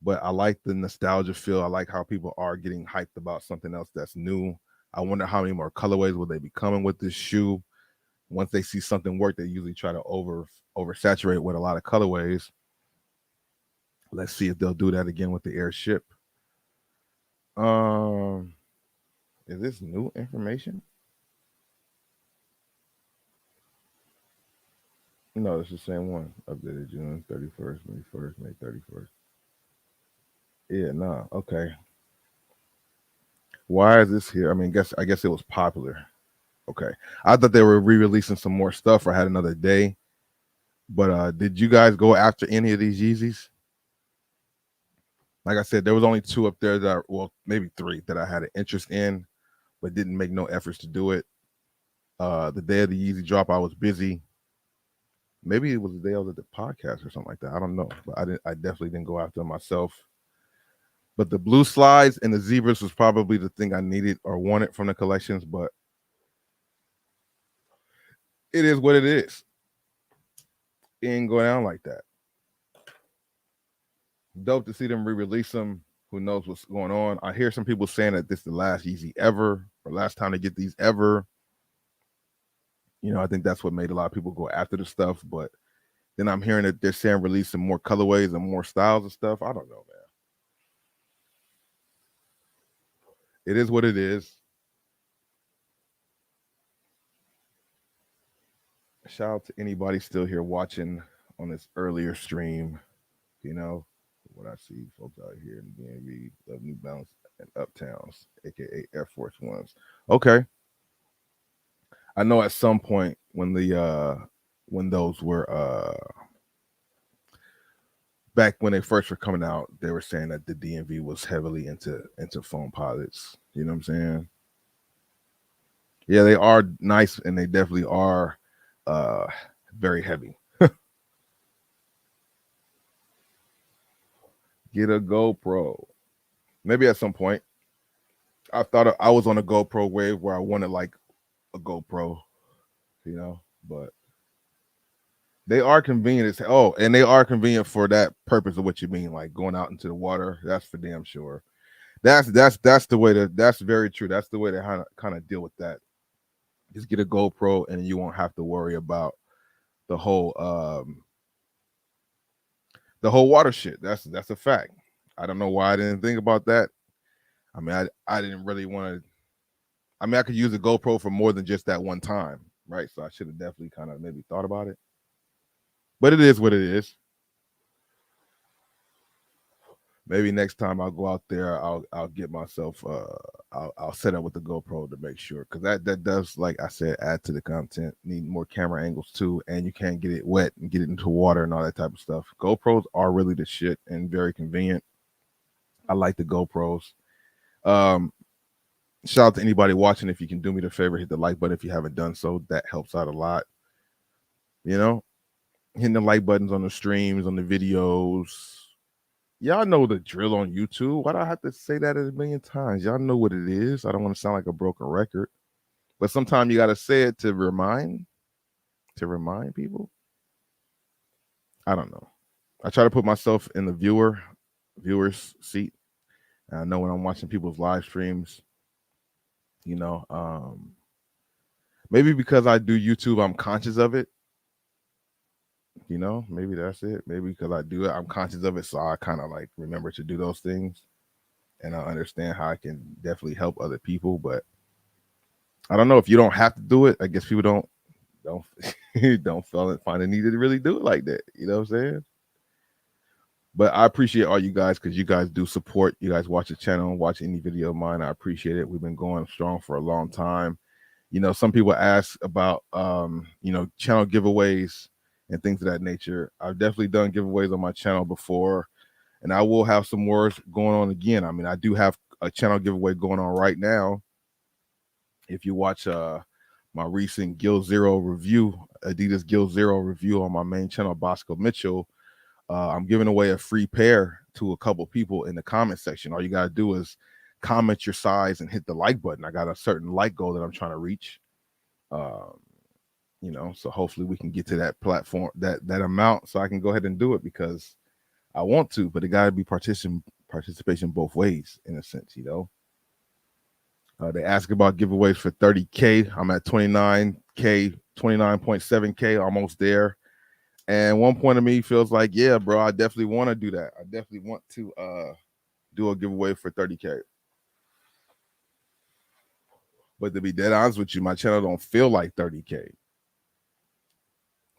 but I like the nostalgia feel. I like how people are getting hyped about something else that's new. I wonder how many more colorways will they be coming with this shoe. Once they see something work, they usually try to oversaturate with a lot of colorways. Let's see if they'll do that again with the Airship. Is this new information? No, it's the same one. Updated June 31st, May 1st, May 31st. Yeah, no, okay. Why is this here? I mean, I guess it was popular. Okay. I thought they were re-releasing some more stuff or had another day. But did you guys go after any of these Yeezys? Like I said, there was only 2 up there that maybe 3 that I had an interest in, but didn't make no efforts to do it. The day of the Yeezy drop, I was busy. Maybe it was the day I was at the podcast or something like that. I don't know, but I definitely didn't go after them myself. But the blue slides and the zebras was probably the thing I needed or wanted from the collections. But it is what it is. It ain't go down like that. Dope to see them re-release them. Who knows what's going on? I hear some people saying that this is the last Yeezy ever, or last time to get these ever. You know, I think that's what made a lot of people go after the stuff. But then I'm hearing that they're saying releasing more colorways and more styles and stuff. I don't know, man. It is what it is. Shout out to anybody still here watching on this earlier stream. You know, what I see folks out here in the DMV love New Balance and Uptowns, aka Air Force Ones. Okay. I know at some point when those were back when they first were coming out, they were saying that the DMV was heavily into foam posits. You know what I'm saying? Yeah, they are nice and they definitely are very heavy. Get a GoPro. Maybe at some point. I thought I was on a GoPro wave where I wanted like a GoPro, you know, but they are convenient as and they are convenient for that purpose of what you mean, like going out into the water. That's for damn sure. That's the way that's very true. That's the way to kind of deal with that. Just get a GoPro and you won't have to worry about the whole water shit. That's a fact. I don't know why I didn't think about that. I mean, I didn't really want to. I mean, I could use a GoPro for more than just that one time, right? So I should have definitely kind of maybe thought about it. But it is what it is. Maybe next time I'll go out there, I'll get myself I'll set up with the GoPro to make sure, because that does, like I said, add to the content. Need more camera angles too, and you can't get it wet and get it into water and all that type of stuff. GoPros are really the shit and very convenient. I like the GoPros. Shout out to anybody watching. If you can do me the favor, hit the like button if you haven't done so. That helps out a lot. You know, hitting the like buttons on the streams, on the videos. Y'all know the drill on YouTube. Why do I have to say that a million times? Y'all know what it is. I don't want to sound like a broken record, but sometimes you got to say it to remind people. I don't know. I try to put myself in the viewer's seat. And I know when I'm watching people's live streams, you know, maybe because I do YouTube, I'm conscious of it. You know, maybe that's it. Maybe because I do it, I'm conscious of it, so I kind of like remember to do those things, and I understand how I can definitely help other people. But I don't know, if you don't have to do it, I guess people don't find the need to really do it like that. You know what I'm saying? But I appreciate all you guys, because you guys do support. You guys watch the channel and watch any video of mine. I appreciate it. We've been going strong for a long time. You know, some people ask about you know, channel giveaways and things of that nature. I've definitely done giveaways on my channel before, and I will have some more going on again. I mean, I do have a channel giveaway going on right now. If you watch my recent Gill Zero review, Adidas Gill Zero review on my main channel, Bossco Mitchell, I'm giving away a free pair to a couple people in the comment section. All you got to do is comment your size and hit the like button. I got a certain like goal that I'm trying to reach. You know, so hopefully we can get to that platform, that amount, so I can go ahead and do it, because I want to, but it got to be participation both ways, in a sense, you know. They ask about giveaways for 30K. I'm at 29K, 29.7K, almost there. And one point of me feels like, yeah, bro, I definitely want to do that. I definitely want to do a giveaway for 30K. But to be dead honest with you, my channel don't feel like 30K.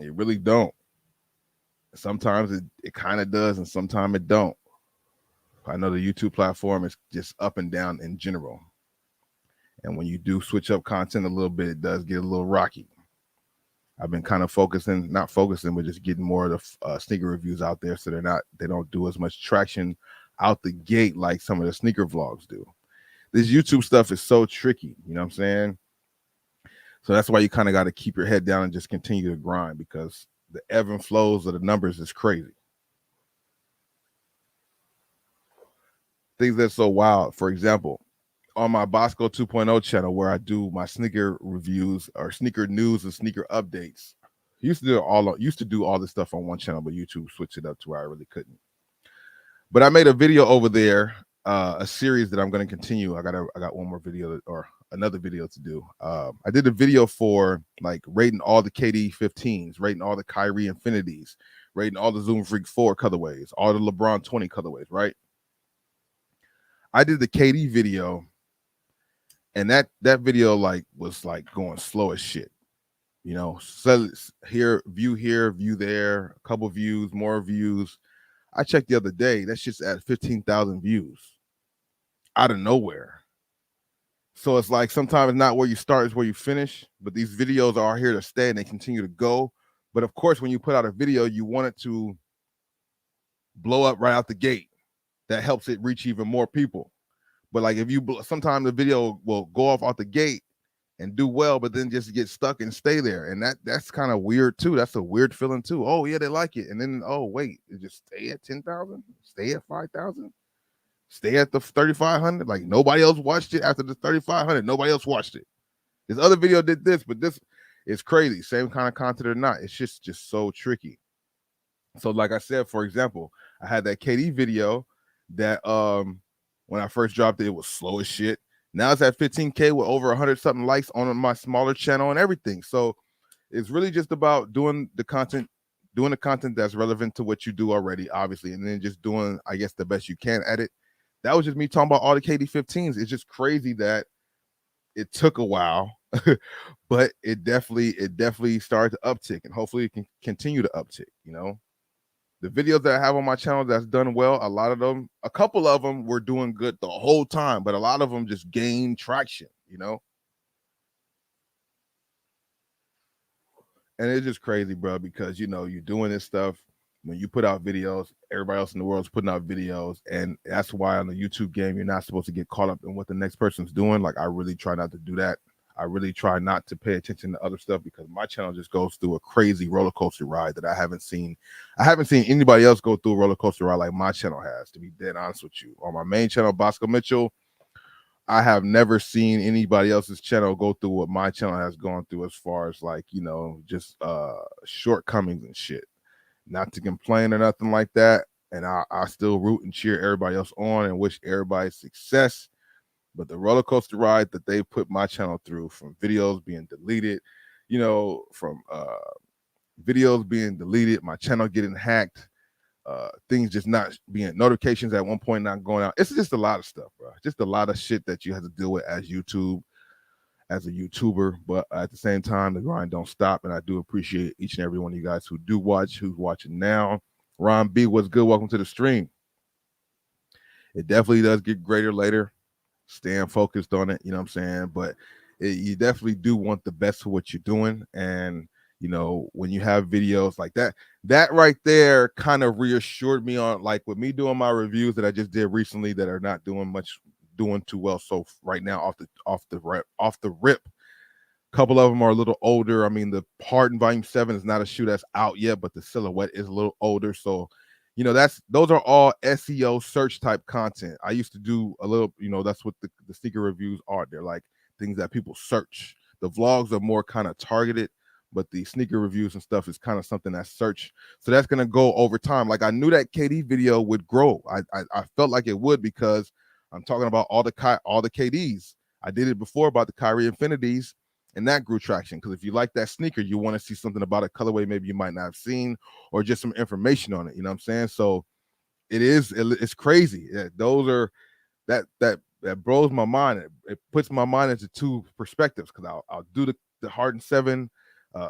It really don't. Sometimes it kind of does, and sometimes it don't. I know the YouTube platform is just up and down in general. And when you do switch up content a little bit, it does get a little rocky. I've been kind of not focusing, but just getting more of the sneaker reviews out there, so they don't do as much traction out the gate like some of the sneaker vlogs do. This YouTube stuff is so tricky, you know what I'm saying? So that's why you kind of got to keep your head down and just continue to grind, because the ebb and flows of the numbers is crazy. Things that's so wild. For example, on my Bossco 2.0 channel where I do my sneaker reviews or sneaker news and sneaker updates. Used to do all this stuff on one channel, but YouTube switched it up to where I really couldn't. But I made a video over there, a series that I'm going to continue. I got one more video or another video to do. I did a video for like rating all the KD 15s, rating all the Kyrie Infinities, rating all the Zoom Freak 4 colorways, all the LeBron 20 colorways, right? I did the KD video, and that video like was like going slow as shit. You know, so view here, view there, a couple views, more views. I checked the other day, that shit's at 15,000 views out of nowhere. So it's like sometimes it's not where you start, is where you finish. But these videos are here to stay and they continue to go. But of course, when you put out a video, you want it to blow up right out the gate. That helps it reach even more people. But like if you, sometimes the video will go off out the gate and do well, but then just get stuck and stay there. And that's kind of weird too. That's a weird feeling too. Oh yeah, they like it. And then, oh wait, it just stay at 10,000, stay at 5,000, stay at the 3,500. Like nobody else watched it after the 3,500. Nobody else watched it. This other video did this, but this is crazy. Same kind of content or not. It's just so tricky. So like I said, for example, I had that KD video that when I first dropped it, it was slow as shit. Now it's at 15K with over 100 something likes on my smaller channel and everything. So it's really just about doing the content that's relevant to what you do already, obviously, and then just doing, I guess, the best you can at it. That was just me talking about all the KD 15s. It's just crazy that it took a while, but it definitely started to uptick, and hopefully it can continue to uptick, you know. The videos that I have on my channel that's done well, a couple of them were doing good the whole time, but a lot of them just gained traction, you know? And it's just crazy, bro, because, you know, you're doing this stuff. When you put out videos, everybody else in the world is putting out videos. And that's why on the YouTube game, you're not supposed to get caught up in what the next person's doing. Like, I really try not to do that. I really try not to pay attention to other stuff because my channel just goes through a crazy roller coaster ride that I haven't seen anybody else go through a roller coaster ride like my channel has, to be dead honest with you. On my main channel, Bossco Mitchell, I have never seen anybody else's channel go through what my channel has gone through as far as like, you know, just shortcomings and shit. Not to complain or nothing like that. And I still root and cheer everybody else on and wish everybody success. But the roller coaster ride that they put my channel through, from videos being deleted, you know, from videos being deleted, my channel getting hacked, things just not being, notifications at one point not going out. It's just a lot of stuff, bro. Just a lot of shit that you have to deal with as a YouTuber. But at the same time, the grind don't stop. And I do appreciate each and every one of you guys who do watch, who's watching now. Ron B, what's good? Welcome to the stream. It definitely does get greater later. Staying focused on it, you know what I'm saying? But you definitely do want the best for what you're doing. And, you know, when you have videos like that right there kind of reassured me on, like, with me doing my reviews that I just did recently that are not doing too well. So right now off the rip, a couple of them are a little older. I mean, the Harden Volume 7 is not a shoe that's out yet, but the silhouette is a little older. So, you know, those are all SEO search type content. I used to do a little, you know, that's what the sneaker reviews are. They're like things that people search. The vlogs are more kind of targeted, but the sneaker reviews and stuff is kind of something that's search. So that's going to go over time. Like, I knew that KD video would grow. I felt like it would, because I'm talking about all the KDs. I did it before about the Kyrie Infinities, and that grew traction. Because if you like that sneaker, you want to see something about a colorway maybe you might not have seen, or just some information on it. You know what I'm saying? So it's crazy. Yeah, those are that blows my mind. It puts my mind into two perspectives, because I'll do the Harden 7. I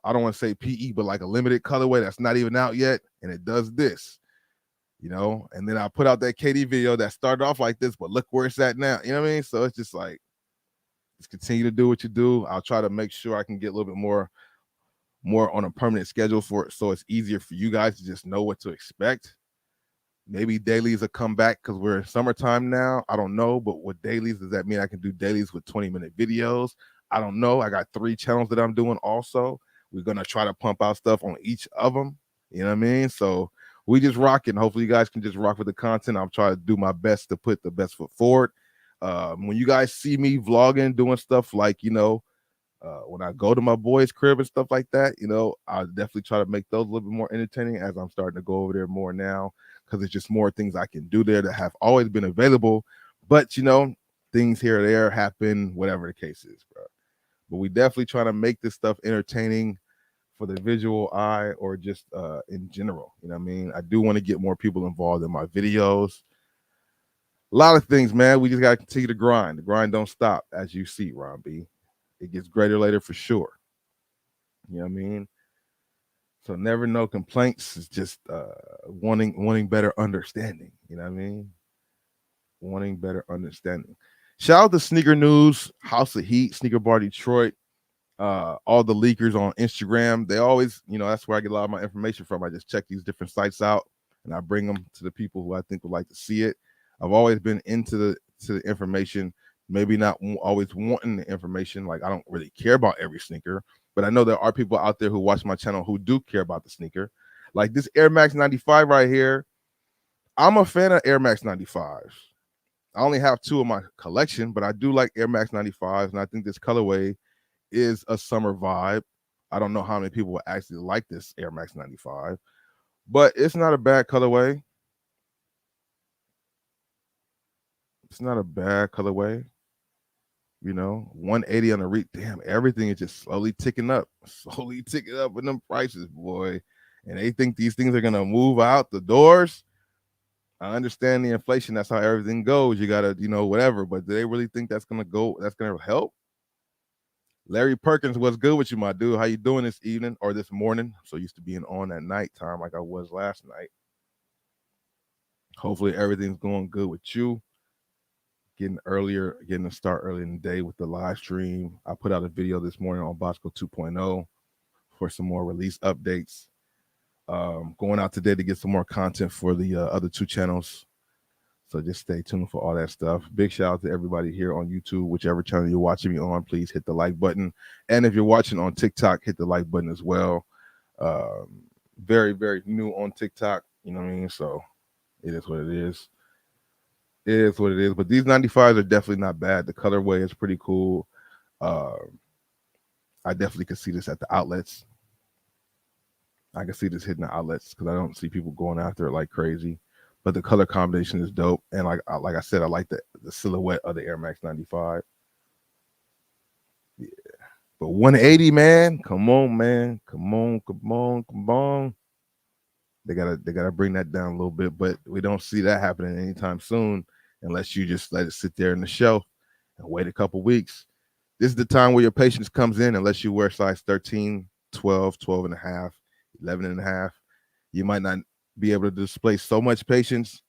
don't want to say PE, but like a limited colorway that's not even out yet, and it does this. You know, and then I put out that KD video that started off like this, but look where it's at now. You know what I mean? So it's just like, just continue to do what you do. I'll try to make sure I can get a little bit more on a permanent schedule for it, so it's easier for you guys to just know what to expect. Maybe dailies will come back because we're in summertime now. I don't know, but with dailies, does that mean I can do dailies with 20-minute videos? I don't know. I got 3 channels that I'm doing also. We're going to try to pump out stuff on each of them. You know what I mean? So we just rocking. Hopefully you guys can just rock with the content. I'll try to do my best to put the best foot forward. When you guys see me vlogging, doing stuff like, when I go to my boy's crib and stuff like that, I definitely try to make those a little bit more entertaining as I'm starting to go over there more now, because it's just more things I can do there that have always been available. But, things here or there happen, whatever the case is, bro. But we definitely trying to make this stuff entertaining for the visual eye, or just in general. You know what I mean? I do want to get more people involved in my videos. A lot of things, man. We just got to continue to grind. The grind don't stop, as you see, Ron B. It gets greater later for sure. You know what I mean? So never no complaints. It's just wanting better understanding. You know what I mean? Wanting better understanding. Shout out to Sneaker News, House of Heat, Sneaker Bar Detroit, all the leakers on Instagram. They always, that's where I get a lot of my information from. I just check these different sites out and I bring them to the people who I think would like to see it. I've always been into the information, maybe not always wanting the information. Like, I don't really care about every sneaker, but I know there are people out there who watch my channel who do care about the sneaker. Like this Air Max 95 right here. I'm a fan of Air Max 95s. I only have 2 in my collection, but I do like Air Max 95s, and I think this colorway is a summer vibe. I don't know how many people will actually like this Air Max 95, but it's not a bad colorway. It's not a bad colorway. 180 on the damn, everything is just slowly ticking up in them prices, boy. And they think these things are gonna move out the doors. I understand the inflation. That's how everything goes. You gotta, whatever. But do they really think that's gonna help? Larry Perkins, what's good with you, my dude? How you doing this evening or this morning? So used to being on at nighttime like I was last night. Hopefully everything's going good with you. Getting to start early in the day with the live stream. I put out a video this morning on Bossco 2.0 for some more release updates. Going out today to get some more content for the other 2 channels. So just stay tuned for all that stuff. Big shout out to everybody here on YouTube, whichever channel you're watching me on. Please hit the like button. And if you're watching on TikTok, hit the like button as well. Very, very new on TikTok. You know what I mean? So it is what it is. It is what it is. But these 95s are definitely not bad. The colorway is pretty cool. I definitely could see this at the outlets. I can see this hitting the outlets because I don't see people going after it like crazy. But the color combination is dope. And like I said, I like the silhouette of the Air Max 95. Yeah. But 180, man. Come on, man. Come on. They gotta bring that down a little bit, but we don't see that happening anytime soon unless you just let it sit there in the shelf and wait a couple weeks. This is the time where your patience comes in, unless you wear size 13, 12, 12 and a half, 11 and a half. You might not be able to display so much patience,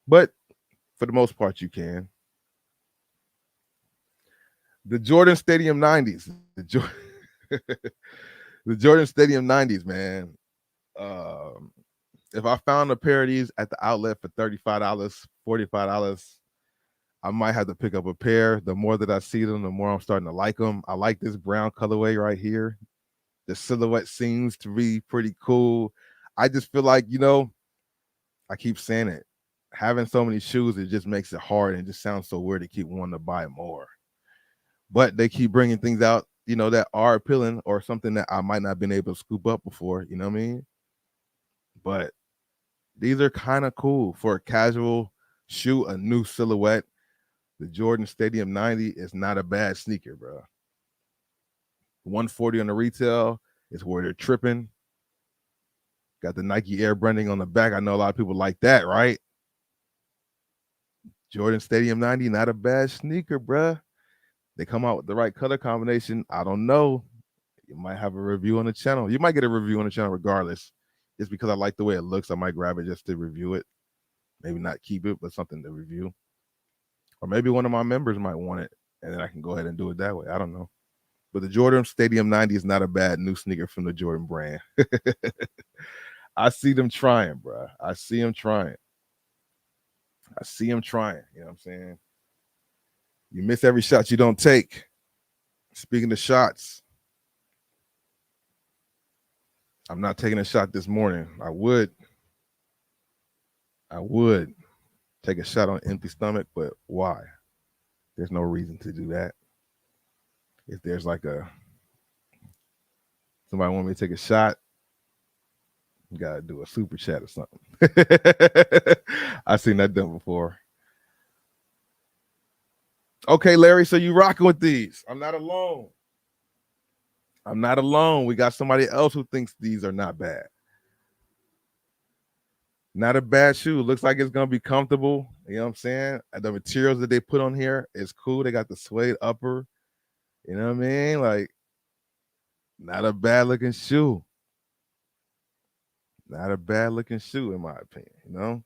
but for the most part, you can. The Jordan Stadium 90s. The Jordan Stadium 90s, man. If I found a pair of these at the outlet for $35, $45, I might have to pick up a pair. The more that I see them, the more I'm starting to like them. I like this brown colorway right here. The silhouette seems to be pretty cool. I just feel like, I keep saying it. Having so many shoes, it just makes it hard and it just sounds so weird to keep wanting to buy more. But they keep bringing things out, that are appealing or something that I might not have been able to scoop up before, you know what I mean? But these are kind of cool for a casual shoe, a new silhouette. The Jordan Stadium 90 is not a bad sneaker, bro. 140 on the retail is where they're tripping. Got the Nike Air branding on the back. I know a lot of people like that, right? Jordan Stadium 90, not a bad sneaker, bro. They come out with the right color combination. I don't know. You might have a review on the channel. You might get a review on the channel regardless. Just because I like the way it looks, I might grab it just to review it. Maybe not keep it, but something to review. Or maybe one of my members might want it, and then I can go ahead and do it that way. I don't know. But the Jordan Stadium 90 is not a bad new sneaker from the Jordan brand. I see them trying, bro. I see them trying. You know what I'm saying? You miss every shot you don't take. Speaking of shots, I'm not taking a shot this morning. I would. take a shot on an empty stomach, but why? There's no reason to do that. If there's like somebody want me to take a shot, you gotta do a super chat or something. I've seen that done before. Okay, Larry, so you rocking with these. I'm not alone. I'm not alone. We got somebody else who thinks these are not bad. Not a bad shoe. Looks like it's gonna be comfortable. You know what I'm saying? The materials that they put on here is cool. They got the suede upper. You know what I mean? Like, not a bad looking shoe. Not a bad looking shoe, in my opinion, you know?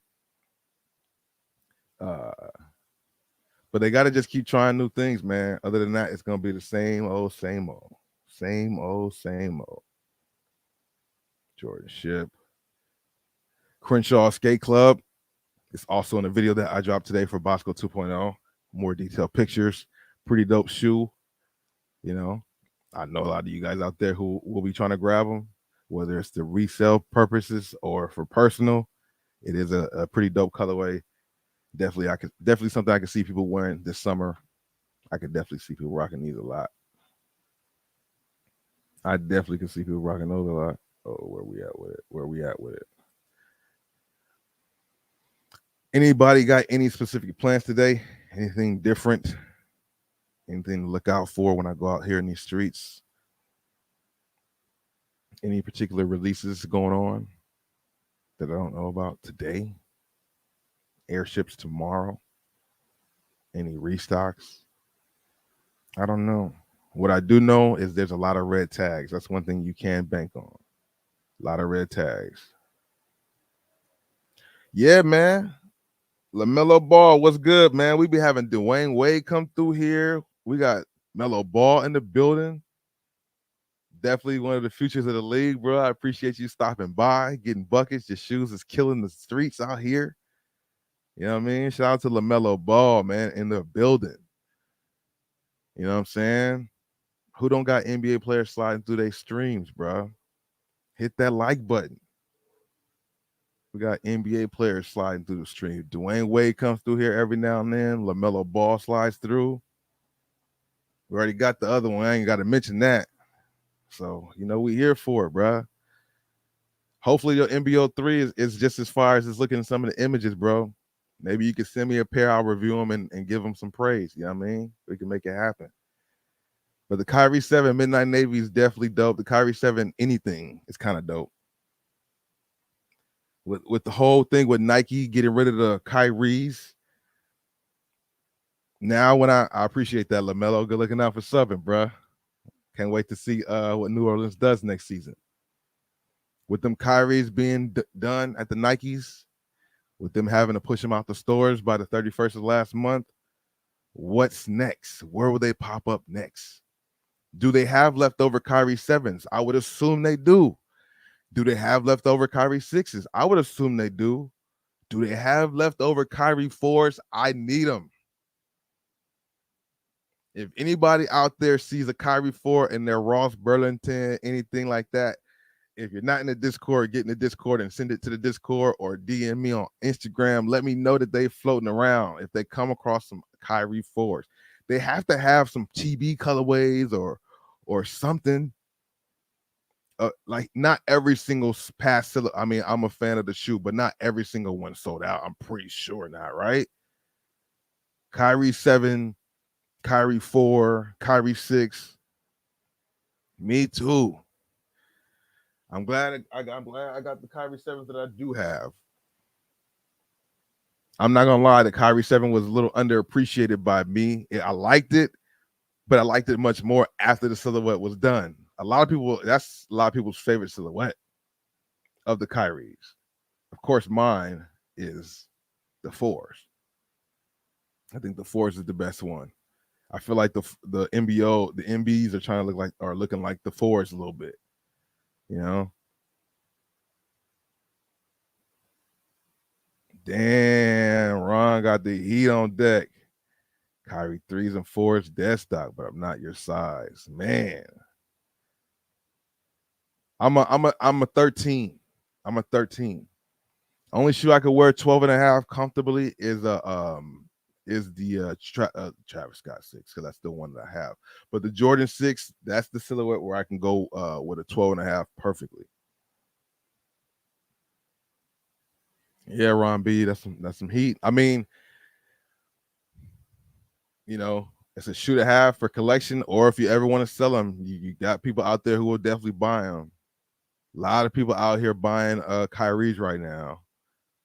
But they gotta just keep trying new things, man. Other than that, it's gonna be the same old, same old. Same old, same old. Jordan Ship. Crenshaw Skate Club. It's also in the video that I dropped today for Bossco 2.0. More detailed pictures. Pretty dope shoe. You know, I know a lot of you guys out there who will be trying to grab them, whether it's the resale purposes or for personal. It is a pretty dope colorway. Definitely something I can see people wearing this summer. I could definitely see people rocking these a lot. I definitely can see people rocking those a lot. Oh, where we at with it? Anybody got any specific plans today? Anything different? Anything to look out for when I go out here in these streets? Any particular releases going on that I don't know about today? Airships tomorrow? Any restocks? I don't know. What I do know is there's a lot of red tags. That's one thing you can bank on. A lot of red tags. Yeah, man. LaMelo Ball, what's good, man? We be having Dwayne Wade come through here. We got Melo Ball in the building. Definitely one of the futures of the league, bro. I appreciate you stopping by, getting buckets. Your shoes is killing the streets out here. You know what I mean? Shout out to LaMelo Ball, man, in the building. You know what I'm saying? Who don't got NBA players sliding through their streams, bro? Hit that like button. We got NBA players sliding through the stream. Dwayne Wade comes through here every now and then. LaMelo Ball slides through. We already got the other one. I ain't got to mention that. So, you know, we here for it, bro. Hopefully your MBO3 is just as far as it's looking at some of the images, bro. Maybe you can send me a pair. I'll review them and give them some praise. You know what I mean? We can make it happen. But the Kyrie 7 Midnight Navy is definitely dope. The Kyrie 7 anything is kind of dope. With the whole thing with Nike getting rid of the Kyries. Now when I appreciate that, LaMelo. Good looking out for subbing, bro. Can't wait to see what New Orleans does next season. With them Kyries being done at the Nikes, with them having to push them out the stores by the 31st of last month, what's next? Where will they pop up next? Do they have leftover Kyrie 7s? I would assume they do. Do they have leftover Kyrie 6s? I would assume they do. Do they have leftover Kyrie 4s? I need them. If anybody out there sees a Kyrie 4 in their Ross Burlington, anything like that, if you're not in the Discord, get in the Discord and send it to the Discord or DM me on Instagram. Let me know that they floating around if they come across some Kyrie 4s. They have to have some TB colorways or something. Like not every single pass. I mean, I'm a fan of the shoe, but not every single one sold out. I'm pretty sure not, right? Kyrie 7, Kyrie 4, Kyrie 6. Me too. I'm glad I got the Kyrie 7s that I do have. I'm not gonna lie, the Kyrie 7 was a little underappreciated by me. I liked it, but I liked it much more after the silhouette was done. That's a lot of people's favorite silhouette of the Kyries. Of course, mine is the 4s. I think the 4s is the best one. I feel like the MBO, the MBs are looking like the 4s a little bit, you know. Damn, Ron got the heat on deck. Kyrie 3s and 4s, dead stock, but I'm not your size, man. I'm a 13. I'm a 13. Only shoe I could wear 12 and a half comfortably is the Travis Scott 6, because that's the one that I have. But the Jordan 6, that's the silhouette where I can go with a 12 and a half perfectly. Yeah, Ron B, that's some heat. I mean, you know, it's a shoe to have for collection, or if you ever want to sell them, you got people out there who will definitely buy them. A lot of people out here buying Kyrie's right now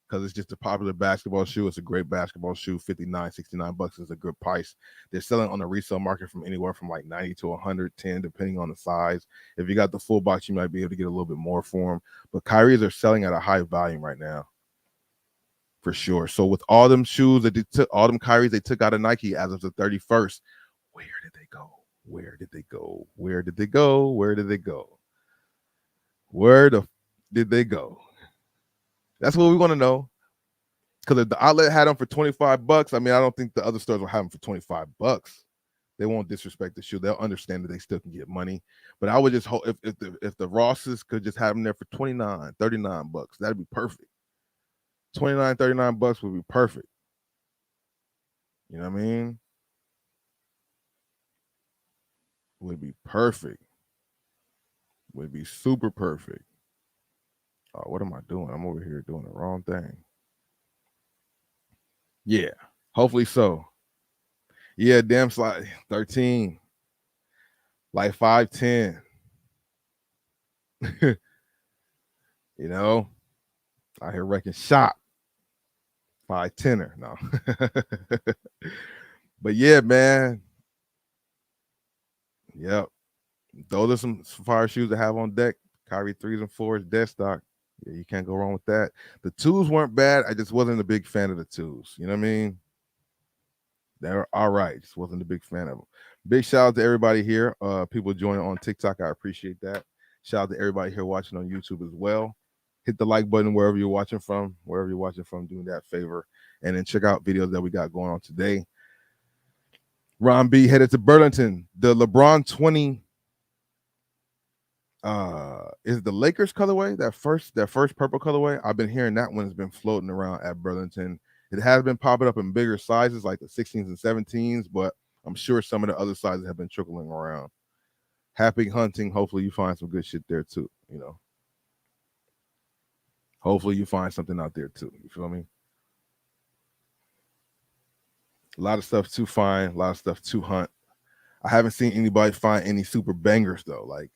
because it's just a popular basketball shoe. It's a great basketball shoe. 59, 69 bucks is a good price. They're selling on the resale market from anywhere from like 90 to 110, depending on the size. If you got the full box, you might be able to get a little bit more for them. But Kyrie's are selling at a high volume right now, for sure. So with all them shoes that they took, all them Kyries they took out of Nike as of the 31st, where did they go? Where did they go? Where did they go? Where did they go? Where did they go? That's what we want to know. Because if the outlet had them for 25 bucks, I mean, I don't think the other stores will have them for 25 bucks. They won't disrespect the shoe. They'll understand that they still can get money. But I would just hope if the Rosses could just have them there for 29, 39 bucks, that'd be perfect. 29, 39 bucks would be perfect. You know what I mean? Would be perfect. Would be super perfect. Oh, what am I doing? I'm over here doing the wrong thing. Yeah, hopefully so. Yeah, damn slide 13. Like 5'10. You know, out here wrecking shop. 5'10er. No. But yeah, man. Yep. Those are some fire shoes to have on deck. Kyrie 3s and 4s, dead stock. Yeah, you can't go wrong with that. The 2s weren't bad. I just wasn't a big fan of the 2s. You know what I mean? They're all right. Just wasn't a big fan of them. Big shout out to everybody here. People joining on TikTok. I appreciate that. Shout out to everybody here watching on YouTube as well. Hit the like button wherever you're watching from. Wherever you're watching from, doing that favor. And then check out videos that we got going on today. Ron B headed to Burlington. The LeBron 20 is the Lakers colorway, that first purple colorway. I've been hearing that one has been floating around at Burlington. It has been popping up in bigger sizes like the 16s and 17s, but I'm sure some of the other sizes have been trickling around. Happy hunting. Hopefully you find some good shit there too, you know. Hopefully you find something out there too. You feel me? A lot of stuff to find, a lot of stuff to hunt. I haven't seen anybody find any super bangers though. Like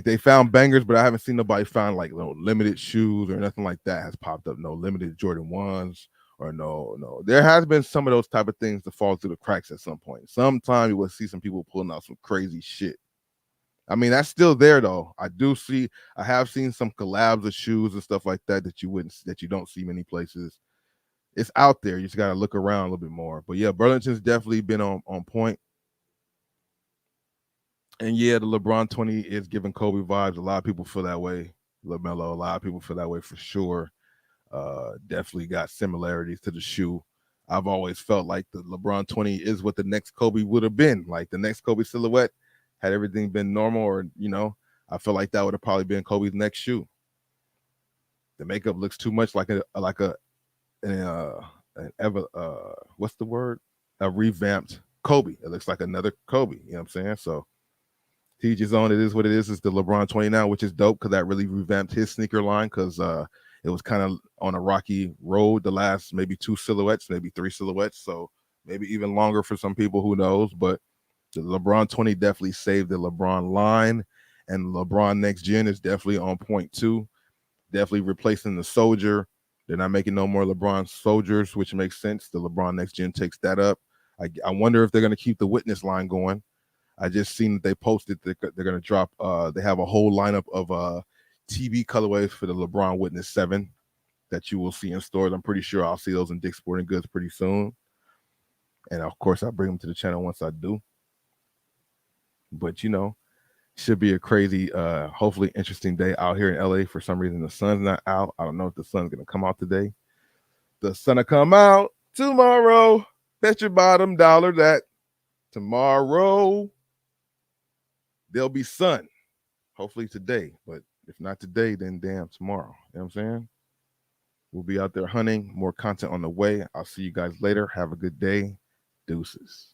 they found bangers, but I haven't seen nobody find like no limited shoes or nothing like that has popped up. No limited Jordan 1s or no. There has been some of those type of things that fall through the cracks at some point. Sometime you will see some people pulling out some crazy shit. I mean, that's still there though. I have seen some collabs of shoes and stuff like that that you don't see many places. It's out there. You just gotta look around a little bit more. But yeah, Burlington's definitely been on point. And yeah, the LeBron 20 is giving Kobe vibes. A lot of people feel that way. LaMelo, a lot of people feel that way for sure. Definitely got similarities to the shoe. I've always felt like the LeBron 20 is what the next Kobe would have been. Like the next Kobe silhouette, had everything been normal, or I feel like that would have probably been Kobe's next shoe. The makeup looks too much like what's the word? A revamped Kobe. It looks like another Kobe. You know what I'm saying? So teach his own. It is what it is. It's the LeBron 20 now, which is dope because that really revamped his sneaker line because it was kind of on a rocky road the last maybe 2 silhouettes, maybe 3 silhouettes. So maybe even longer for some people, who knows. But the LeBron 20 definitely saved the LeBron line, and LeBron Next Gen is definitely on point too. Definitely replacing the Soldier. They're not making no more LeBron Soldiers, which makes sense. The LeBron Next Gen takes that up. I wonder if they're going to keep the Witness line going. I just seen that they posted they're going to drop. They have a whole lineup of TV colorways for the LeBron Witness 7 that you will see in stores. I'm pretty sure I'll see those in Dick's Sporting Goods pretty soon. And of course, I'll bring them to the channel once I do. But should be a crazy, hopefully interesting day out here in LA. For some reason, the sun's not out. I don't know if the sun's going to come out today. The sun will come out tomorrow. Bet your bottom dollar that tomorrow there'll be sun. Hopefully today, but if not today, then damn tomorrow. You know what I'm saying? We'll be out there hunting. More content on the way. I'll see you guys later. Have a good day. Deuces.